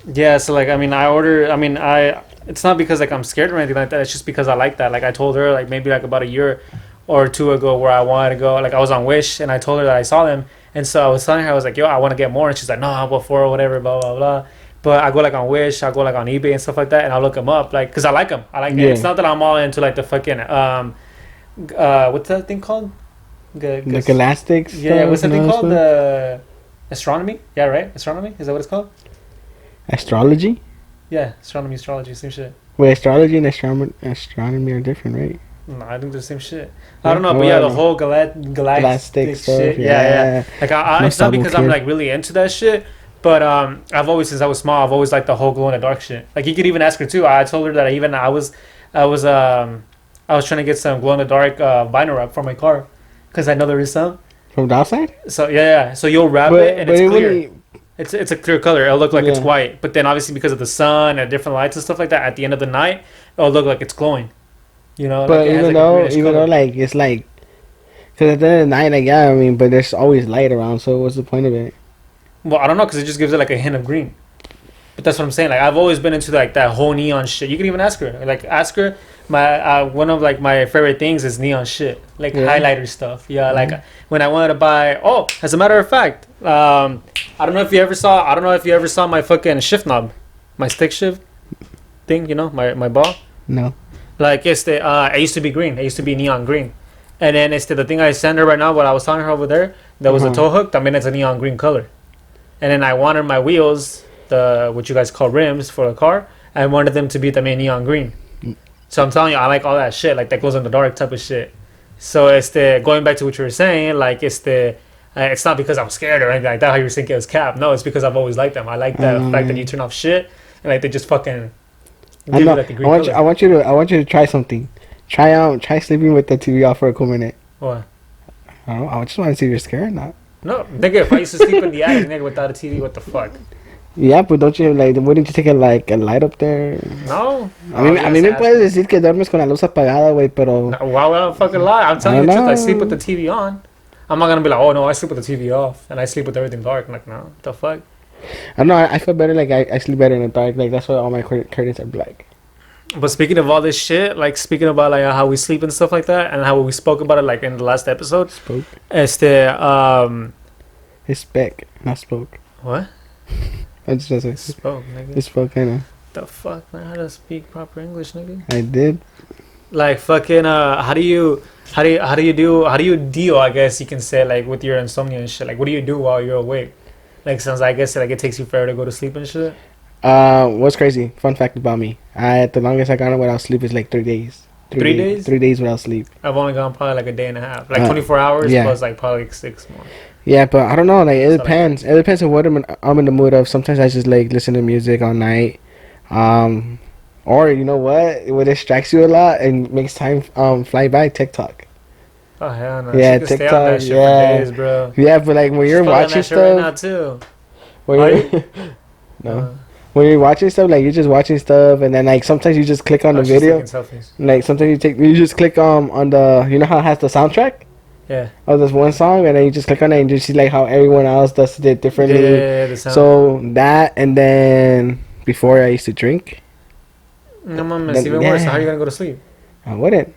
yeah, so like I mean, I it's not because like I'm scared or anything like that. It's just because I like that. Like I told her like maybe like about a year or two ago where I wanted to go. Like I was on Wish and I told her that I saw them, and so I was telling her I was like, yo, I want to get more, and she's like, no, I'll go for or whatever, blah blah blah. But I go like on Wish, I go like on eBay and stuff like that, and I look them up like because I like them. I like it. It's not that I'm all into like the fucking what's that thing called? like elastics. Yeah, what's that thing called? The astronomy. Yeah, right. Astronomy, is that what it's called? Astrology? Yeah, astronomy, astrology, same shit. Wait, astrology and astronomy are different, right? No, I think they're the same shit. I don't know, but yeah, the whole galactic stuff, shit. Yeah. Like it's not because I'm like really into that shit, but I've always since I was small, I've always liked the whole glow in the dark shit. Like you could even ask her too. I told her that I was trying to get some glow in the dark vinyl wrap for my car, because I know there is some. From the outside? So yeah. So you'll wrap it and it's clear. It's a clear color. It'll look like it's white, but then obviously because of the sun and different lights and stuff like that, at the end of the night, it'll look like it's glowing. You know. But like even though like it's like, because at the end of the night, like yeah, I mean, but there's always light around. So what's the point of it? Well, I don't know, because it just gives it like a hint of green. But that's what I'm saying. Like I've always been into like that whole neon shit. You can even ask her. Like ask her. My one of like my favorite things is neon shit, like highlighter stuff. Yeah, like when I wanted to buy. Oh, as a matter of fact, I don't know if you ever saw my fucking shift knob, my stick shift thing. You know, my ball. No. Like it's the it used to be green. It used to be neon green, and then it's the thing I sent her right now. What I was telling her over there, that was a tow hook. I mean, it's a neon green color, and then I wanted my wheels, the what you guys call rims for the car. I wanted them to be the neon green. So I'm telling you, I like all that shit, like that glows in the dark type of shit. So it's going back to what you were saying, like it's not because I'm scared or anything like that. How you were thinking it was cap? No, it's because I've always liked them. I like the fact that you turn off shit and like they just fucking. I know. Like I want you to try something. Try sleeping with the TV off for a cool minute. What? I don't know. I just want to see if you're scared or not. No, nigga. If I used to sleep in the attic, nigga, without a TV, what the fuck? Yeah, but don't you like? Wouldn't you take a light up there? No. A mí me puedes decir que duermes con la luz apagada, güey, pero. No, why would I fucking lie? I'm telling you the truth. I sleep with the TV on. I'm not gonna be like, oh no, I sleep with the TV off and I sleep with everything dark. I'm like, no, what the fuck? I don't know. I feel better. Like I sleep better in the dark. Like that's why all my curtains are black. But speaking of all this shit, like speaking about like how we sleep and stuff like that, and how we spoke about it like in the last episode. Spoke. It's spec, not spoke. What? I just said spoke, nigga. It's spoke, I know. The fuck, man? How to speak proper English, nigga? I did. Like fucking how do you deal, I guess you can say, like with your insomnia and shit? Like what do you do while you're awake? Like since I guess like it takes you forever to go to sleep and shit. What's crazy? Fun fact about me. The longest I gone without sleep is like 3 days. 3 days? 3 days without sleep. I've only gone probably like a day and a half. Like 24 hours plus like probably like 6 more. Yeah, but I don't know. Like it depends. It depends on what I'm in the mood of. Sometimes I just like listen to music all night. Or you know what distracts you a lot and makes time fly by? TikTok. Oh hell no! Yeah, TikTok. TikTok. Stay on that shit for days, bro. Yeah, but like when you're watching stuff. Right now too. No. When you're watching stuff, like you're just watching stuff, and then like sometimes you just click on the video. Like sometimes you just click on the how it has the soundtrack. Yeah. Oh, there's one song, and then you just click on it and you see like how everyone else does it differently. Yeah, the sound. So that, and then before I used to drink. No, mama, it's even worse. So how are you gonna go to sleep? I wouldn't.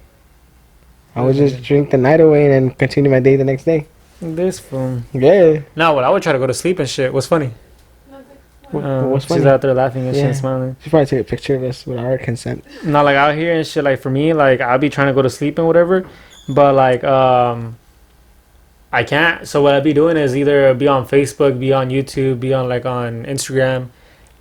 I would just drink the night away and then continue my day the next day. This fool. Yeah. No, well, I would try to go to sleep and shit. What's funny? Nothing. What? What's She's funny? out there laughing and shit Yeah. and smiling. She probably take a picture of us with our consent. Not like out here and shit. Like for me, like I'll be trying to go to sleep and whatever, but like I can't. So what I'd be doing is either be on Facebook, be on YouTube, be on like on Instagram,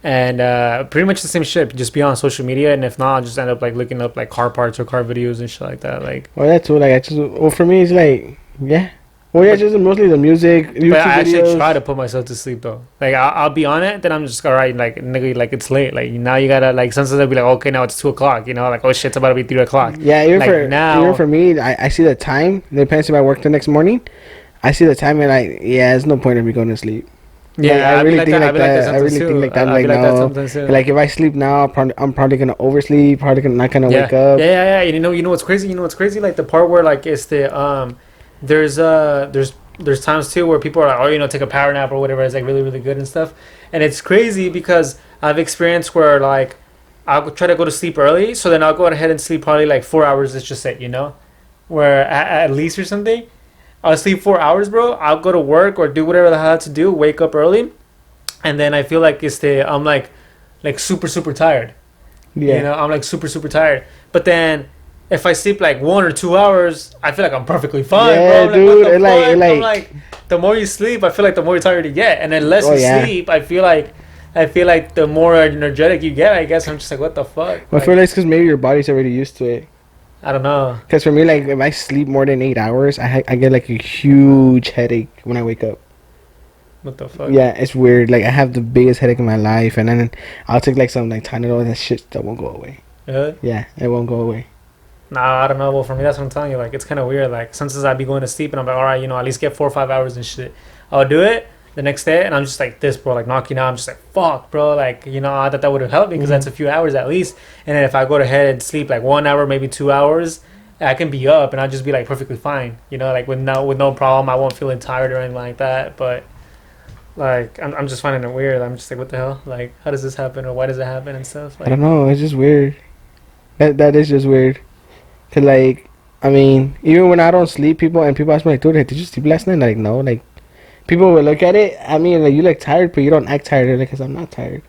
and pretty much the same shit. Just be on social media, and if not, I'll just end up like looking up like car parts or car videos and shit like that. Like, Well, that's too. Like I just. Well, for me, it's like yeah. Well, yeah, just mostly the music. YouTube but I actually videos. try to put myself to sleep though. Like I'll be on it, then I'm just alright. Like nigga, like it's late. Like now you gotta like sometimes I'll be like, okay, now it's 2 o'clock. You know, like oh shit, it's about to be 3 o'clock. Yeah, Like, now- even for me, I see the time. Depends if I work the next morning. I see the time and there's no point in me going to sleep. Yeah, Like, I I'd be really like think that. like I'd be like that. that I really sometimes think like that. too. I'd Like be like that no, sometimes too. like if I sleep now, I'm probably gonna oversleep. Probably not gonna yeah. wake up. Yeah. You know what's crazy? You know what's crazy? Like the part where like it's the there's times too where people are like, oh, you know, take a power nap or whatever. It's like really really good and stuff. And it's crazy because I've experienced where like I'll try to go to sleep early, so then I'll go ahead and sleep probably like 4 hours. Let's just say, you know, where at least or something. I'll sleep 4 hours, bro. I'll go to work or do whatever the hell I have to do. Wake up early, and then I feel like I'm like super tired. Yeah. You know, I'm like super tired. But then if I sleep like 1 or 2 hours, I feel like I'm perfectly fine, Yeah, bro. dude, What the it like- fuck? it I'm like- like, the more you sleep, I feel like the more tired you get, and then less Oh, you yeah. sleep, I feel like the more energetic you get. I guess I'm just like, what the fuck? I feel like it's because maybe your body's already used to it. I don't know. Because for me, like if I sleep more than 8 hours, I get like a huge headache when I wake up. What the fuck? Yeah, it's weird. Like I have the biggest headache in my life, and then I'll take like some like Tylenol, and that shit still won't go away. Yeah. Yeah, it won't go away. Nah, I don't know. Well, for me, that's what I'm telling you. Like, it's kind of weird. Like, sometimes I'd be going to sleep and I'm like, all right, you know, at least get 4 or 5 hours and shit. I'll do it the next day and I'm just like this, bro, like knocking out. I'm just like, fuck, bro. Like, you know, I thought that would have helped me because that's a few hours at least. And then if I go to head and sleep like 1 hour, maybe 2 hours, I can be up and I'll just be like perfectly fine. You know, like with no problem. I won't feel tired or anything like that. But like, I'm just finding it weird. I'm just like, what the hell? Like, how does this happen or why does it happen and stuff? I Like, don't know. It's just weird. That is just weird. Cause like, I mean, even when I don't sleep, people ask me like, dude, did you sleep last night? Like, no. Like, people will look at it. I mean, like, you look tired, but you don't act tired. Like, cause I'm not tired.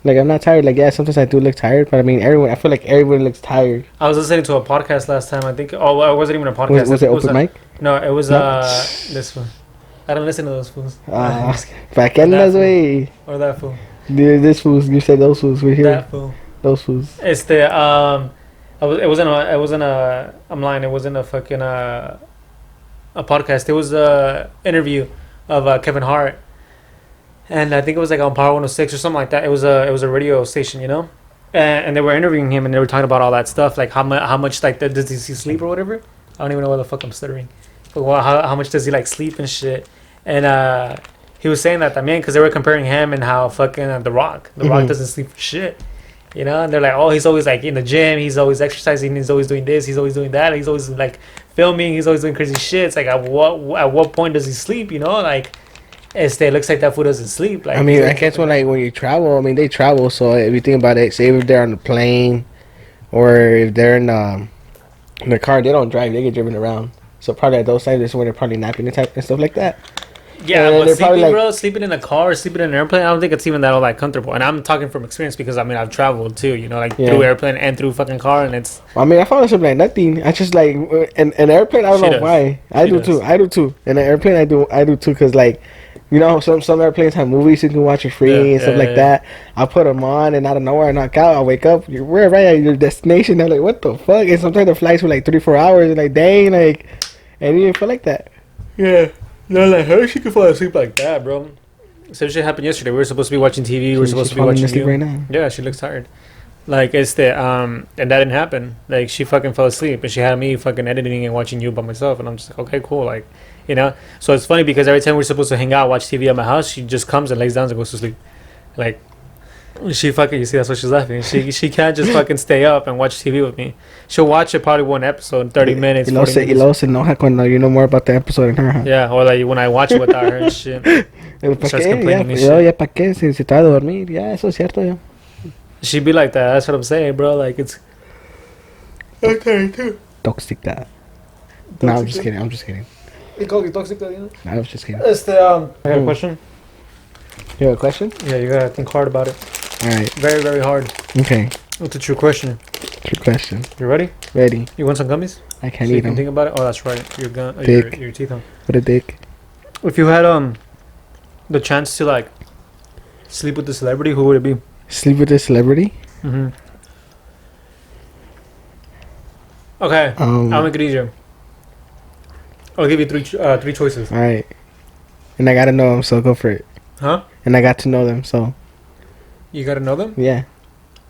Like, I'm not tired. Like, yeah, sometimes I do look tired, but I mean, I feel like everyone looks tired. I was listening to a podcast last time. I think. Oh, well, it wasn't even a podcast. Was it open a- mic? No, it was No? this one. I don't listen to those fools. ¿Para qué andas, güey? Or that fool. Dude, this fools. You said those fools. We're here. That fool. Those fools. I'm lying. It wasn't a fucking a podcast. It was a interview of Kevin Hart, and I think it was like on Power 106 or something like that. It was a radio station, you know, and they were interviewing him and they were talking about all that stuff, like how much like does he sleep or whatever. I don't even know why the fuck I'm stuttering. But how much does he like sleep and shit, and he was saying that man, because they were comparing him and how fucking The Rock doesn't sleep for shit. You know, and they're like, oh, he's always like in the gym, he's always exercising, he's always doing this, he's always doing that, he's always like filming, he's always doing crazy shit. It's like at what point does he sleep? You know, like it looks like that fool doesn't sleep. Like, I mean, I guess when you travel, I mean, they travel. So if you think about it, say if they're on the plane, or if they're in the car, they don't drive, they get driven around. So probably at those times, that's when they're probably napping and stuff like that. yeah, and but they're probably sleeping, like- bro, sleeping in a car, or sleeping in an airplane, I don't think it's even that all that comfortable. And I'm talking from experience because I mean I've traveled too, you know, like Yeah. through airplane and through fucking car, and it's I mean, I found something like nothing. I just like in an airplane. I don't She know does. why. I She do does. too. I do too. In an airplane, I do too. Cause like, you know, some airplanes have movies you can watch for free Yeah, and stuff yeah, like yeah. that. I put them on, and out of nowhere, I knock out. I wake up. We're right at your destination. I'm like, what the fuck? And sometimes the flights were like 3-4 hours. And like, dang, like, and you didn't feel like that. yeah. No, like her, she could fall asleep like that, bro. Same shit happened yesterday. We were supposed to be watching TV. We were supposed to be falling watching asleep you. right now. Yeah, she looks tired. Like it's the and that didn't happen. Like she fucking fell asleep and she had me fucking editing and watching you by myself, and I'm just like, okay, cool, like, you know. So it's funny because every time we're supposed to hang out, watch TV at my house, she just comes and lays down and goes to sleep. Like she fucking, you see, that's why she's laughing. She can't just fucking stay up and watch TV with me. She'll watch it probably one episode, 30 minutes. Y 40 luego minutes. se enoja cuando you know more about the episode than her. Huh? Yeah, or like when I watch it without her and shit. ¿Para Starts qué? complaining and Ya shit. para qué? Si te va a dormir. Ya, eso es cierto. Ya. She'd be like that. That's what I'm saying, bro. Like it's. Okay, too. Toxic that. No, I'm just kidding. I'm just kidding. You call it toxic, you know? No, I was just kidding. I got a question. You have a question? Yeah, you gotta think hard about it. All right. Very, very hard. Okay. What's a true question? Good question. You ready? Ready. You want some gummies? I can't So you eat can them. think about it. Oh, that's right. Your gun. Dick. Your teeth on. What a dick. If you had the chance to like sleep with the celebrity, who would it be? Sleep with a celebrity? Mm-hmm. Okay, I'll make it easier. I'll give you three choices. All right. And I gotta know them, so go for it. Huh? And I got to know them, so You gotta know them. yeah.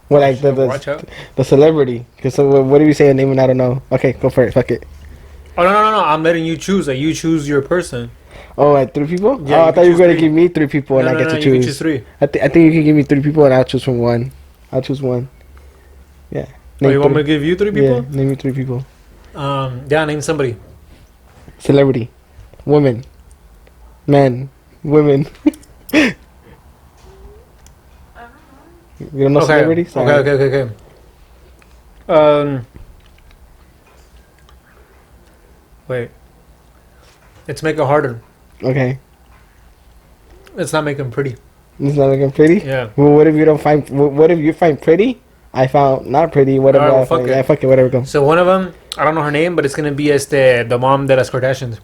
Well, like Watch out. the celebrity. Cause so what do we say a name and I don't know? Okay, go for it. Fuck it. Oh no! I'm letting you choose. Like you choose your person. Oh, like 3 people? Yeah, Oh, you I thought can you were gonna choose give me 3 people and I get to You choose. can choose 3. I think you can give me 3 people and I'll choose from one. I'll choose one. Yeah. Oh, you want me to 3. give you 3 people? Yeah, name me 3 people. Yeah, name somebody. Celebrity. Women. Men. Women. I don't know. You don't know celebrity? Sorry. Okay. Wait. Let's make it harder. Okay. Let's not make them pretty. It's not looking pretty? Yeah. Well, what if you don't find... What if you find pretty? I found not pretty. Whatever. Alright, well, I find, fuck it. yeah, fuck it. Whatever. Go. So one of them, I don't know her name, but it's gonna be the mom de las Kardashians.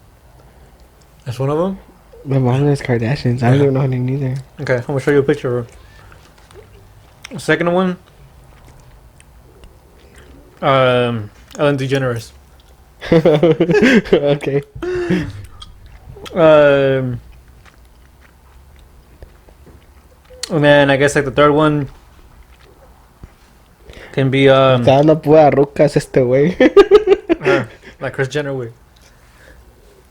That's one of them. My mom is Kardashians. I don't even know her name either. Okay, I'm gonna show you a picture of her. Second one, Ellen DeGeneres. Okay. And then I guess like the third one can be Está dando pura rucas este güey. her, like Kris Jenner way.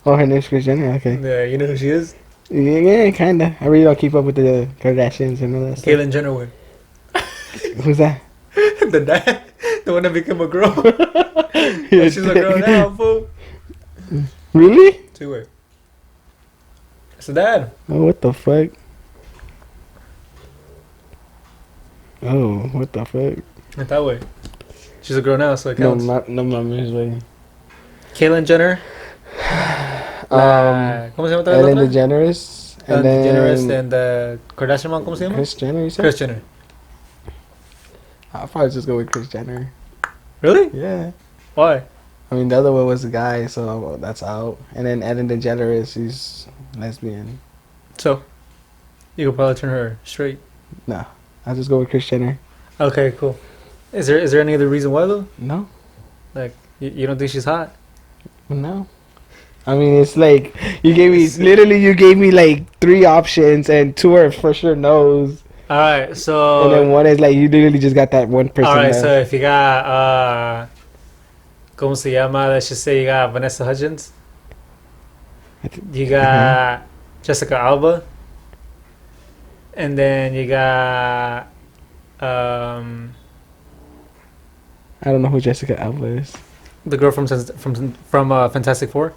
Oh, her name's Kris Jenner. Okay. Yeah, you know who she is? Yeah, kinda. I really don't keep up with the Kardashians and all that stuff. Caitlyn Jenner way. Who's that? The dad, the one that became a girl. She's a girl now, fool. Really? 2-way. It's the dad. Oh, what the fuck? Oh, what the fuck? Not that way. She's a girl now, so it No, counts. no mames, güey. Caitlyn Jenner. ¿Cómo se llama otra vez la Ellen otra? DeGeneres. Ellen And DeGeneres then and the Kardashian mom, ¿cómo se llama? Kris Jenner, you said? Kris Jenner. I'll probably just go with Kris Jenner. Really? Yeah. Why? I mean, the other one was a guy, so that's out. And then Ellen DeGeneres, she's lesbian. So, you could probably turn her straight. No, I'll just go with Kris Jenner. Okay, cool. Is there any other reason why though? No, Like, you don't think she's hot? no. I mean, it's like you gave me like 3 options, and 2 are for sure no's, All right, so. and then 1 is like you literally just got that one person. All right, left. so if you got ¿cómo se llama? Let's just say you got Vanessa Hudgens. You got Jessica Alba. And then you got I don't know who Jessica Alba is. the girl from Fantastic Four.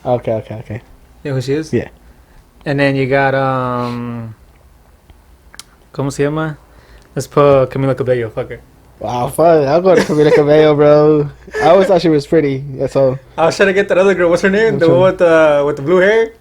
Okay. You know who she is? Yeah. And then you got ¿cómo se llama? Let's put Camila Cabello. Fuck it. Wow, fun. I'll go to Camila Cabello, bro. I always thought she was pretty. That's all. I was trying to get that other girl. What's her name? Which The one one? with the blue hair.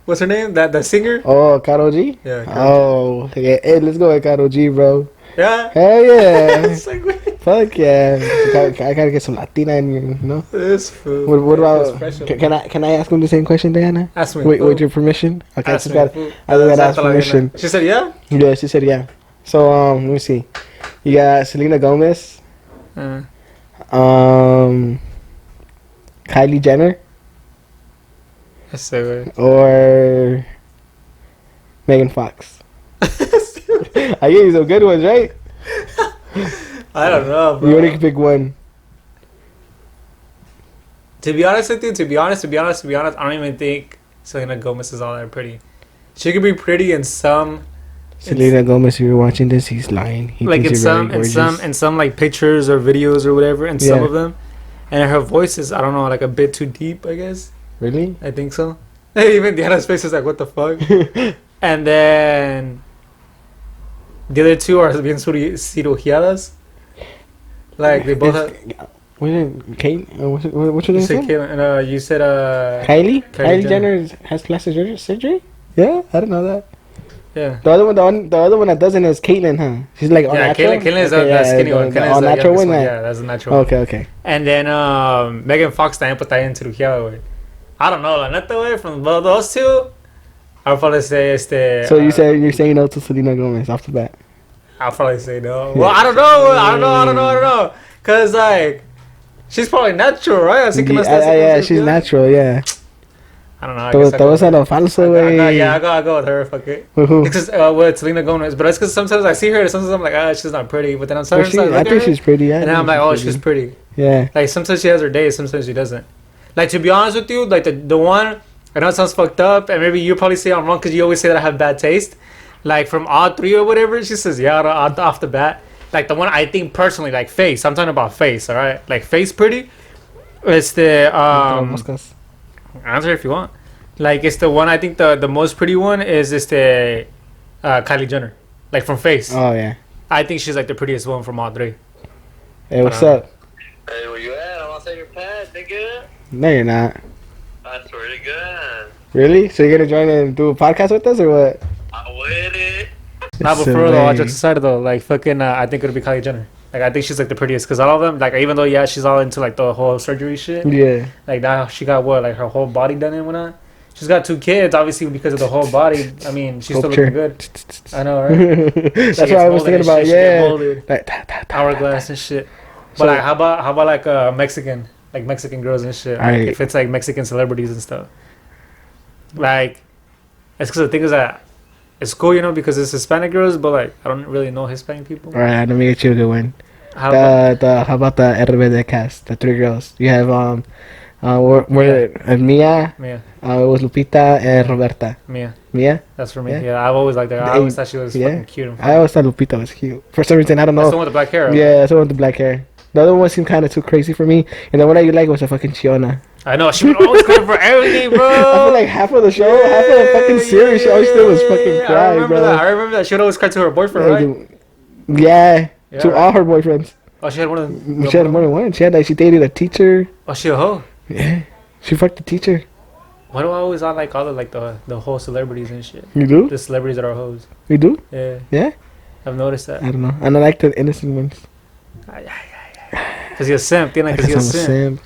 What's her name? That singer? Oh, Karol G? Yeah. Oh, yeah. Hey, let's go with Karol G, bro. Yeah. Hell yeah. It's like, wait, Fuck yeah. I gotta get some Latina in here, you know? this fool. What That's about... special. Can I ask him the same question, Diana? Ask me. Wait, fool. with your permission? Okay, I Ask just me, gotta fool. ask permission. She said yeah? Yeah, she said yeah. So, let me see. You got Selena Gomez. Kylie Jenner. I say wait. Or... Megan Fox. I gave you some good ones, right? I don't know, bro. You only can pick one. To be honest with you, to be honest, I don't even think Selena Gomez is all that pretty. She could be pretty in some, Selena Gomez, if you're watching this, he's lying. He like in thinks you're very some, gorgeous. in some like pictures or videos or whatever, and some Yeah. of them, and her voice is, I don't know, like a bit too deep, I guess. Really? I think so. Even Diana's face is like, what the fuck? And then the other two are bien cirugiadas. Like they both have. Wait, Kate? What's your You name? said Caitlyn, and you said Kylie? Kylie Kylie Jenner has plastic surgery? Yeah, I didn't know that. Yeah. The other one that doesn't is Caitlyn, huh? She's like all Yeah, natural. Caitlyn is Okay, the skinny one. The Caitlyn is all the natural youngest one. Yeah, that's the natural one. Okay, okay. And then Megan Fox también pues está ahí en Trujillo, güey. I don't know, la neta, güey, from those two, I'll probably say So you're saying no to Selena Gomez off the bat? I'll probably say no. Well, I don't know. Cause like, she's probably natural, right? Así que no está Yeah, she's natural, yeah. I don't know. I guess Todo es a lo falso, güey. Yeah, I go with her. Fuck it. Who? Because with Selena Gomez, but it's because sometimes I see her, and sometimes I'm like, she's not pretty. But then I'm Well, sometimes I think she's pretty. Yeah, and then I'm like, oh, she's pretty. Yeah. Like sometimes she has her days, sometimes she doesn't. Like to be honest with you, like the one, I know it sounds fucked up, and maybe you probably say I'm wrong because you always say that I have bad taste. Like from all three or whatever, she says yeah off the bat. Like the one I think personally, like face. I'm talking about face, all right? Like face pretty. It's the answer if you want. Like it's the one I think the most pretty one is the Kylie Jenner. Like from face. Oh yeah. I think she's like the prettiest one from all three. Hey, what's up? Hey, where you at? I'm outside your pad, nigga. No, you're not. I swear to God. Really? So you're gonna join and do a podcast with us or what? I'm with it. Not but for real though, all jokes aside though, like fucking I think it'll be Kylie Jenner. Like I think she's like the prettiest because all of them, like even though yeah she's all into like the whole surgery shit. Yeah. Like now she got what, like her whole body done and whatnot. She's got 2 kids, obviously because of the whole body. I mean, she's still looking good. I know, right? That's what I was thinking about. Yeah. Like, hourglass and shit. But So, like, how about like Mexican girls and shit? Like, if it's like Mexican celebrities and stuff. Like, it's because the thing is that it's cool, you know, because it's Hispanic girls, but like I don't really know Hispanic people. all right, let me get you a good one. How How about the RBD cast? The 3 girls. You have Mia. Mia. It was Lupita and Roberta. Mia. That's for me. Yeah. Yeah, I've always liked her. I always thought she was fucking cute. And I always thought Lupita was cute. For some reason, I don't know. That's the one with the black hair. Right? Yeah, that's the one with the black hair. The other one seemed kind of too crazy for me. And the one that you like was a fucking Chiona. I know. She would always come for everything, bro. I feel like half of the show, half of the fucking series, she always did was fucking cry, I remember that. She would always cry to her boyfriend, right? Yeah, Yeah, to all her boyfriends. Oh, she had one of them. She had more than one. She dated a teacher. Oh, she a hoe. Yeah, she fucked the teacher. Why do I always like all the whole celebrities and shit? You do? The celebrities that are hoes. You do? Yeah. Yeah? I've noticed that. I don't know. And I like the innocent ones. Cause you're a simp, tiene que Because ser I'm a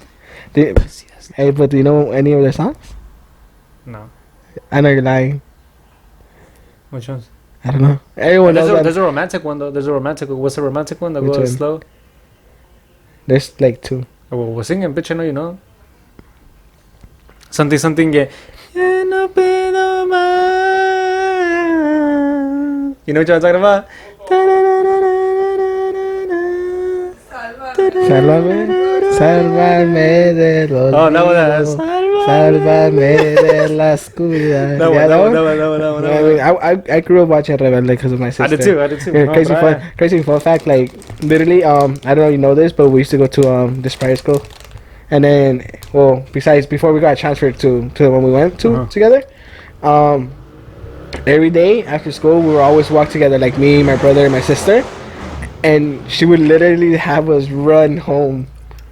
simp. simp. Hey, but do you know any of their songs? No. I know you're lying. Which ones? I don't know. Everyone knows that. There's a romantic one though. There's a romantic one. What's the romantic one that Which goes one? slow? There's like 2. Oh, well, we're singing, bitch. I know you know. Something. Yeah. No pedo más. You know what I'm talking about? Sálvame de los Oh, no, niños. Sálvame de la oscuridad. That one. I mean, I grew up watching Rebelde because of my sister. I did too. Yeah, No, crazy fun fact. Like literally, I don't know if you know this, but we used to go to this private school, and then before we got transferred to the one we went to together, every day after school we would always walk together, like me, my brother, and my sister, and she would literally have us run home.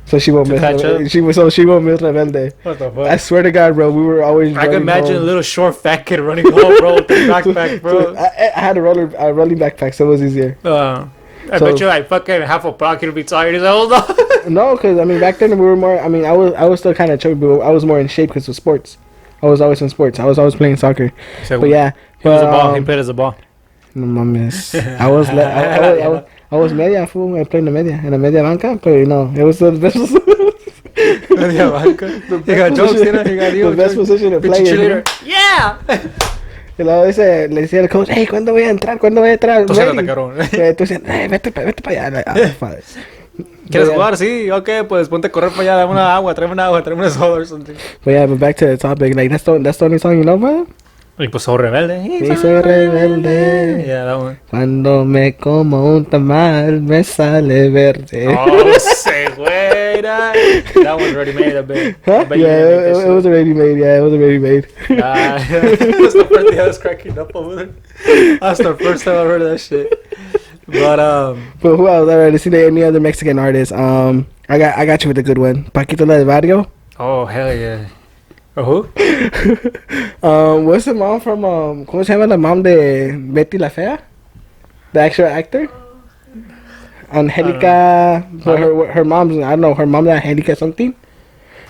So she won't miss. She won't miss Rebelde. What the fuck? I swear to God, bro, we were always. I can imagine a little short fat kid running home, bro, with the backpack, bro. So I had a rolling backpack, so it was easier. I bet you like fucking half a pocket would be tired. He's like, hold on. No, because I mean back then we were more. I mean I was still kind of chubby, but I was more in shape because of sports. I was always in sports. I was always playing soccer. So but yeah, he was a ball. He played as a ball. No mames. I was media fool. I played in the media banca, but you know it was the best. Media banca. He got jokes, you know. He got the best position to play. Yeah. Y luego le decía al coach, hey, ¿cuándo voy a entrar? Tú se lo atacaron. Tú decías, vete para allá. ¿Quieres jugar? Sí, ok, pues ponte a correr para allá, dame una agua, tráeme una soda or something. But yeah, but back to the topic, like that's the only song you know, bro? Y pues soy rebelde. Y soy rebelde. Yeah, that one. Cuando me como un tamal, me sale verde. Oh, say, wait. That one's already made a bit. Huh? Yeah, it was already made. Yeah, it was already made. That's the first thing I was cracking up over there. That's the first time I heard of that shit. But who else? Alright, let's see any other Mexican artists. I got you with a good one. Paquito del Barrio. Oh hell yeah. Or who? What's the mom from ¿Cómo se llama la mom de Betty la Fea? The actual actor? Angelica. Her mom's, I don't know, her mom's Angelica something.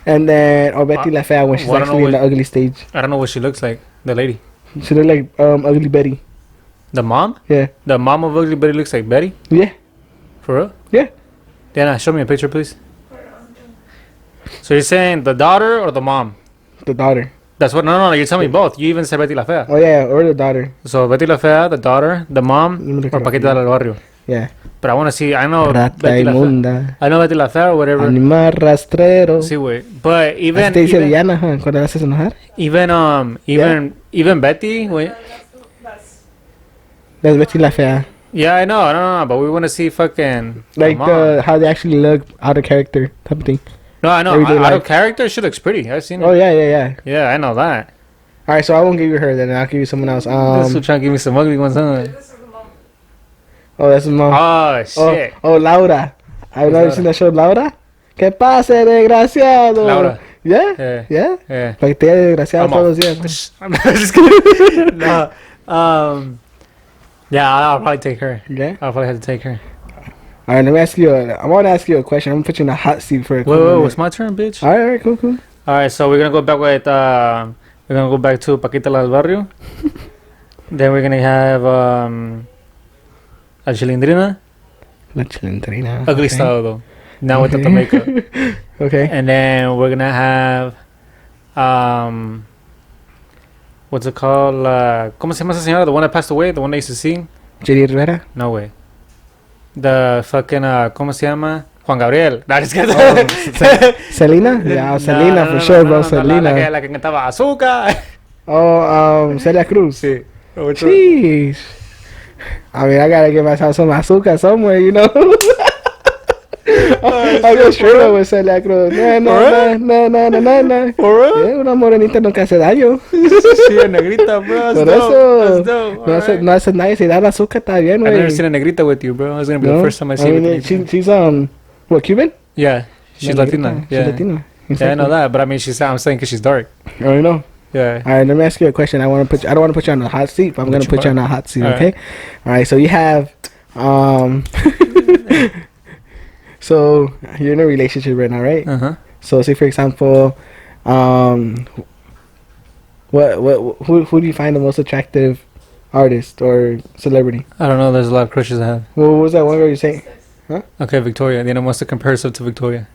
And then Betty la Fea when she's Well, I don't actually know in the ugly stage. I don't know what she looks like. The lady. She look like Ugly Betty. The mom? Yeah. The mom of Ugly Betty looks like Betty? Yeah. For real? Yeah. Diana, show me a picture, please. So you're saying the daughter or the mom? The daughter. That's what. No, you're telling me both. You even said Betty la Fea. Oh yeah, or the daughter. So Betty la Fea, the daughter, the mom, Let me look or it up. Paquita del Barrio. Yeah. But I want to see. I know Rata Betty la Fea. inmunda. I know Betty la Fea or whatever. Animal rastrero. Sí, güey. But Así even te dice Diana, huh? Cuando la haces enojar. even Betty, wait. That's Betty la Fea. Yeah, I know, no, but we want to see fucking Like mom. how they actually look out of character type of thing. No, I know. everyday Out life. of character, she looks pretty. I've seen Oh it. yeah. Yeah, I know that. All right, so I won't give you her then. I'll give you someone else. This will trying to give me some ugly ones, huh? This is the mom. Oh, that's his mom. Oh shit. Oh, Laura. I've never Laura? seen that show, Laura. ¿Qué pase, desgraciado? Laura. Yeah? Yeah. Yeah? Yeah. Para que te haya desgraciado I'm todos los días. I'm just kidding. No. Yeah, I'll probably take her. Yeah? I'll probably have to take her. All right, let me ask you. I want to ask you a question. I'm going to put you in a hot seat for a Whoa, it's my turn, bitch. All right, cool. All right, so we're gonna go back with we're gonna go back to Paquita del Barrio. Then we're gonna have a Chilindrina, La chilindrina. ugly style though, now without the makeup. Okay. And then we're gonna have what's it called? ¿Cómo se llama esa señora? The one that passed away, the one that used to sing. Jenny Rivera. No way. The fucking ¿cómo se llama? Juan Gabriel. Nah, just kidding. Selena? Yeah, Selena for sure, bro. Selena. La que cantaba Azúcar. Oh, Celia Cruz. Sí. Jeez. I mean, I gotta get myself some azúcar somewhere, you know. I'll go straight up with Celia Cruz. No. For real? Yeah, una morenita nunca hace daño. Sí, a negrita, bro. Por That's eso. dope. No hace, no hace nadie. Si da el azúcar, está bien, I've never güey. seen a negrita with you, bro. It's gonna be No? the first time I see I you. mean, she's what, Cuban? Yeah, she's No, Latina. She's Yeah. Latina. Yeah, I know that, but I mean, I'm saying because she's dark. I already know. Yeah. All right, let me ask you a question. I don't want to put you on a hot seat, but I'm gonna put you on a hot seat. All Okay. All right. So you have, so you're in a relationship right now, right? Uh huh. So say for example, who do you find the most attractive artist or celebrity? I don't know. There's a lot of crushes I have. What was that one girl you saying? Okay, Victoria. Then I wants to compare herself to Victoria.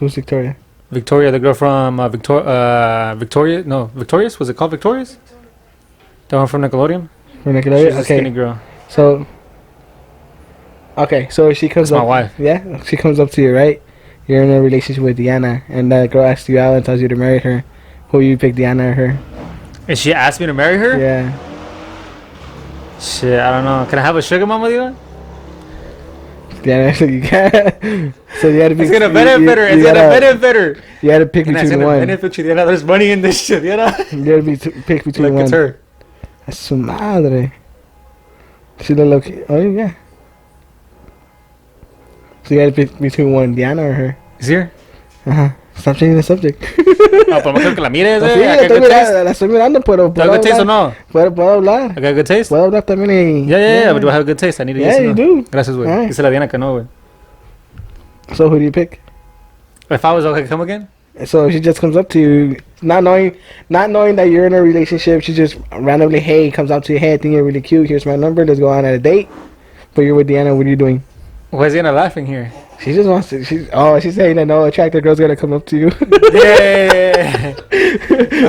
Who's Victoria? Victoria, the girl from Victoria. No, Victorious. Was it called Victorious? The one from Nickelodeon. From She's Nickelodeon? a skinny girl. So. Okay, so she comes That's up. my wife. Yeah, she comes up to you, right? You're in a relationship with Diana, and that girl asks you out and tells you to marry her. Who you pick, Diana or her? And she asked me to marry her. Yeah. Shit, I don't know. Can I have a sugar mama, Diana? Diana, so you can't. So you had to pick. It's gonna benefit her. It's gonna benefit her. You had to pick And that's between gonna one. benefit you, Diana. There's money in this shit, Diana. You had to pick between Look, one. it's her. That's su madre. She look okay. Oh yeah. So you had to pick between one, Diana or her. Is here? Stop changing the subject. No, pero mejor que la mires, Sí, I got good taste. la estoy mirando, pero Do I have good taste or no? Puedo hablar. I got good taste? Puedo hablar también y... Yeah, but do I have good taste? I need to Yeah, yes or you no? do. Gracias, güey. Alright. Dice la Diana que no, güey. So who do you pick? If I was okay, come again? So she just comes up to you, not knowing that you're in a relationship. She just randomly, hey, comes up to you, hey, I think you're really cute. Here's my number. Let's go on a date. But you're with Diana. What are you doing? Why is Diana laughing here? She just wants to. She's saying that no attractive girl's gonna come up to you. Yeah.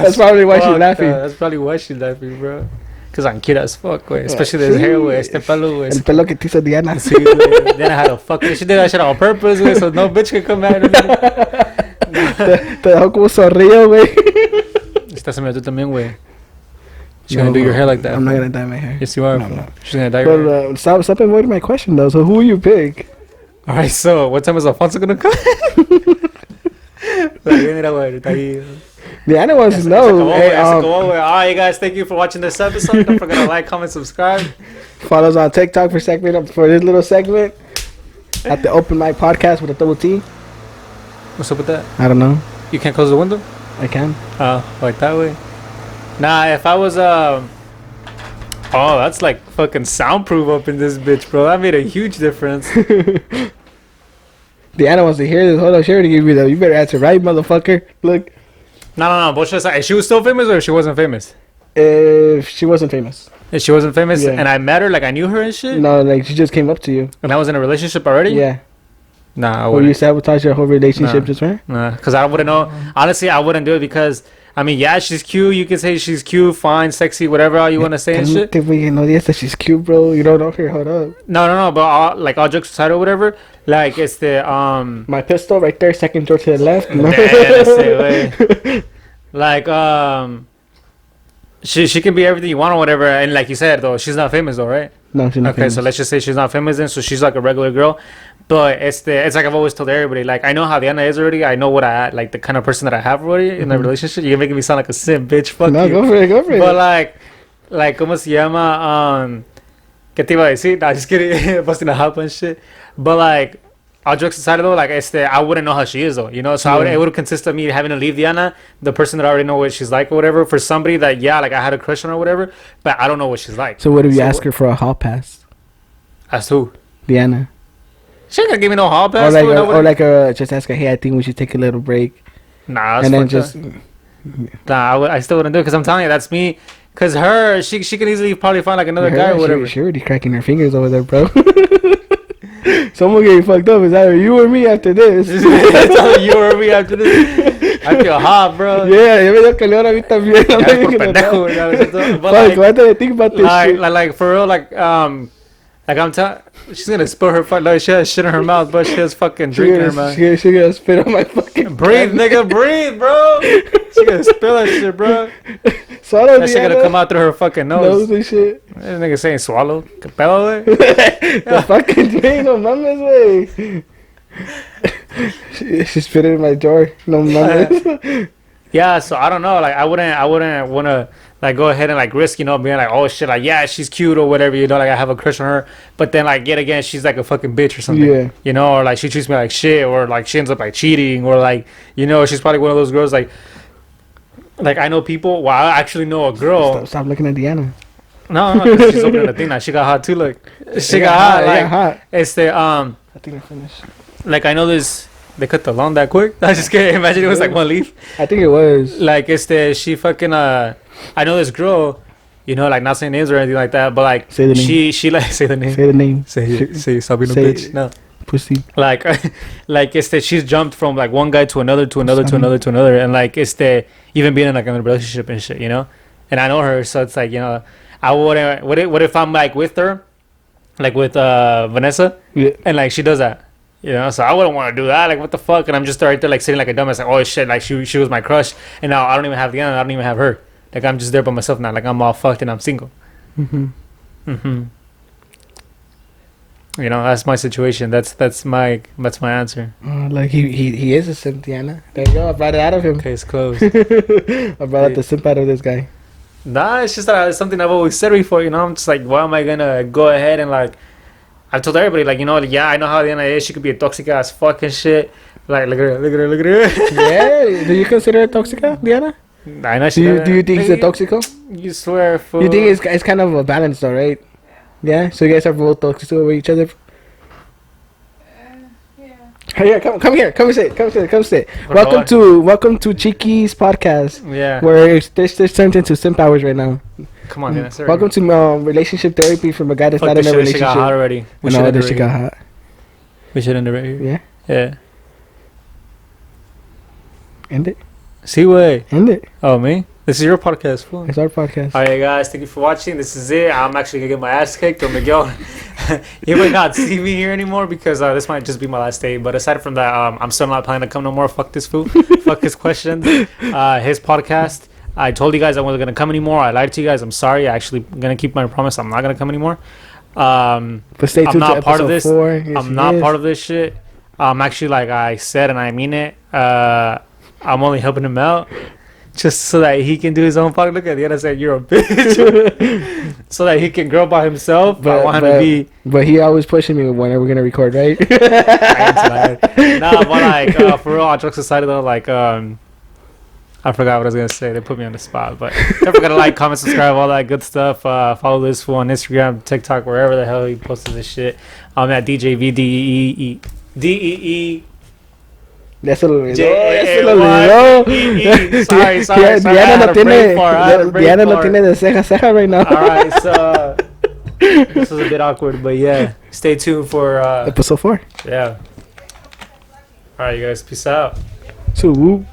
That's probably why she's Fuck, laughing. That's probably why she's laughing, bro. Because I'm cute as fuck, güey. Especially this hair, güey. Este pelo, güey. El pelo que te hizo Diana. Sí, güey. Diana had a fucking... She did that shit on purpose, güey. So no bitch can come at her. Te dejó como zorrillo, güey. Esta se me tú también, güey. She's gonna do your hair like that. I'm not gonna dye my hair. Yes, you are. No, I'm not. She's gonna dye your hair. But stop avoiding my question though. So who will you pick? Alright, so what time is Alfonso gonna come? Mira, güey, está ahí. Diana wants to know. Hey, Alright, you guys, thank you for watching this episode. Don't forget to like, comment, subscribe. follow us on TikTok for this little segment at the Open Mic Podcast with a double T. What's up with that? I don't know. You can't close the window? I can. Like that way. Nah, if I was oh, that's like fucking soundproof up in this bitch, bro. That made a huge difference. Deanna wants to hear this. Hold on, she already gave me that. You better answer right, motherfucker. Look. No. Bullshit aside. If she was still famous or if she wasn't famous? If she wasn't famous. If she wasn't famous Yeah. and I met her, like I knew her and shit? No, like she just came up to you. And I was in a relationship already? Yeah. Nah, I Or wouldn't. you sabotage your whole relationship just for her? Nah, because I wouldn't know. Honestly, I wouldn't do it because, I mean, yeah, she's cute. You can say she's cute, fine, sexy, whatever all you want to say and shit. You know, yes, that she's cute, bro. You don't know her. Hold up. No, but all jokes aside or whatever, like it's the My pistol right there, second door to the left. Nah, that's it, way. Like she can be everything you want or whatever, and like you said though, she's not famous though, right? No, she's not Okay, famous. so let's just say she's not famous then, so she's like a regular girl. But it's like I've always told everybody, like I know how Diana is already. I know what I like, the kind of person that I have already in a relationship. You're making me sound like a simp, bitch. Fuck No, you. go for it. But like, ¿cómo se llama? ¿Qué te iba a decir? Nah, just kidding. Busting a hop and shit. But like, all jokes aside though, like I wouldn't know how she is though, you know. So Yeah. it would consist of me having to leave Diana, the person that I already know what she's like or whatever, for somebody that like I had a crush on or whatever, but I don't know what she's like. So what if you ask her for a hall pass? As who? Diana. She ain't gonna give me no hall Or pass. like, dude. just ask her, hey, I think we should take a little break. Nah, that's And then fucked just... up. I still wouldn't do it because I'm telling you, that's me. Cause she can easily probably find like another guy or whatever. She already cracking her fingers over there, bro. Someone getting fucked up is either you or me after this. That's how you or me after this. I feel hot, bro. Yeah, yo me dio calor a mí también. I'm not Yeah, even gonna pendejo, lie. you know, it's just- but Fuck, like- why did I think about this shit? like for real, like I'm telling, she's gonna spill her like she has shit in her mouth, but she has fucking drink in her mouth. She gonna spit on my fucking... Breathe, nigga, breathe, bro. She gonna spill that shit, bro. Swallow That shit gonna come out through her fucking Nose nose. and shit. This nigga saying swallow. ¿Qué pedo, güey? The fucking drink, no mames, wey. She spit it in my drawer. No mames. Yeah, so I don't know. Like I wouldn't want to like go ahead and like risk, you know, being like, oh shit, like yeah, she's cute or whatever, you know, like I have a crush on her, but then like yet again, she's like a fucking bitch or something, Yeah. you know, or like she treats me like shit, or like she ends up like cheating, or like, you know, she's probably one of those girls like I know people. Well, I actually know a girl. Stop looking at Diana. No, 'cause she's opening the thing now. She got hot too. Look, she got hot. Like hot. it's the I think I finished. like I know this. They cut the lawn that quick. I just can't imagine it was like one leaf. I think it was. Like it's the she fucking I know this girl, you know, like not saying names or anything like that, but like Say the name. she like say the name. Say the name. Say stop being a Say bitch. No. Pussy. Like like it's that she's jumped from like one guy to another to another to another to another, and like it's the even being in like a relationship and shit, you know. And I know her, so it's like, you know, I wouldn't. What if I'm like with her, like with Vanessa, Yeah. and like she does that, you know? So I wouldn't want to do that. Like what the fuck? And I'm just right there like sitting like a dumbass, like oh shit, like she was my crush, and now I don't even have the end. I don't even have her. Like I'm just there by myself now. Like I'm all fucked and I'm single. You know, that's my situation. That's my answer. Like he is a simp, Diana. There you go. I brought it out of him. Case closed. I brought out the simp out of this guy. Nah, it's just that it's something I've always said before. You know, I'm just like, why am I gonna go ahead and like? I've told everybody like, you know, yeah, I know how Diana is. She could be a toxic ass fucking shit. Like, look at her, look at her, look at her. Yeah. Do you consider her toxica, Diana? I know she. Do you think she's a toxico? You swear, fool. You think it's kind of a balance though, right? Yeah. So you guys are both toxic with each other. Yeah. Hey, yeah, come here. Come sit. What, Welcome to Chiqui's podcast, Yeah. where this turned into simp hours right now. Come on, Diana. Sorry. Welcome to relationship therapy from a guy that's Fuck not in this a shit. She got hot relationship. already. We No, should end it this shit right got here. hot. We should end it right here. Yeah. Yeah. End it. See way. End it. Oh me. This is your podcast, fool. It's our podcast. Alright guys, thank you for watching. This is it. I'm actually gonna get my ass kicked or Miguel. You might not see me here anymore because this might just be my last day. But aside from that, I'm still not planning to come no more. Fuck this fool. Fuck his questions. His podcast. I told you guys I wasn't gonna come anymore. I lied to you guys. I'm sorry. I actually gonna keep my promise. I'm not gonna come anymore. But stay tuned I'm not to part of episode this. 4. Yes, I'm he not is. part of this shit. Actually, like I said and I mean it. I'm only helping him out. Just so that he can do his own podcast. Look at the other side, you're a bitch. So that he can grow by himself. I want him to be. But he always pushing me when we're gonna record, right? Nah, but like for real, all jokes aside though, like I I forgot what I was gonna say. They put me on the spot, but don't forget to like, comment, subscribe, all that good stuff. Follow this fool on Instagram, TikTok, wherever the hell he posted this shit. I'm at DJVDEE. Ya se lo olvidó, J- ya se lo olvidó. Sorry, Yeah, sorry. I had a brain fart, I had a brain Diana lo fart. tiene de ceja a ceja right now. All right, so this was a bit awkward, but yeah, stay tuned for Episode 4. yeah. All right, you guys, peace out. So, whoop.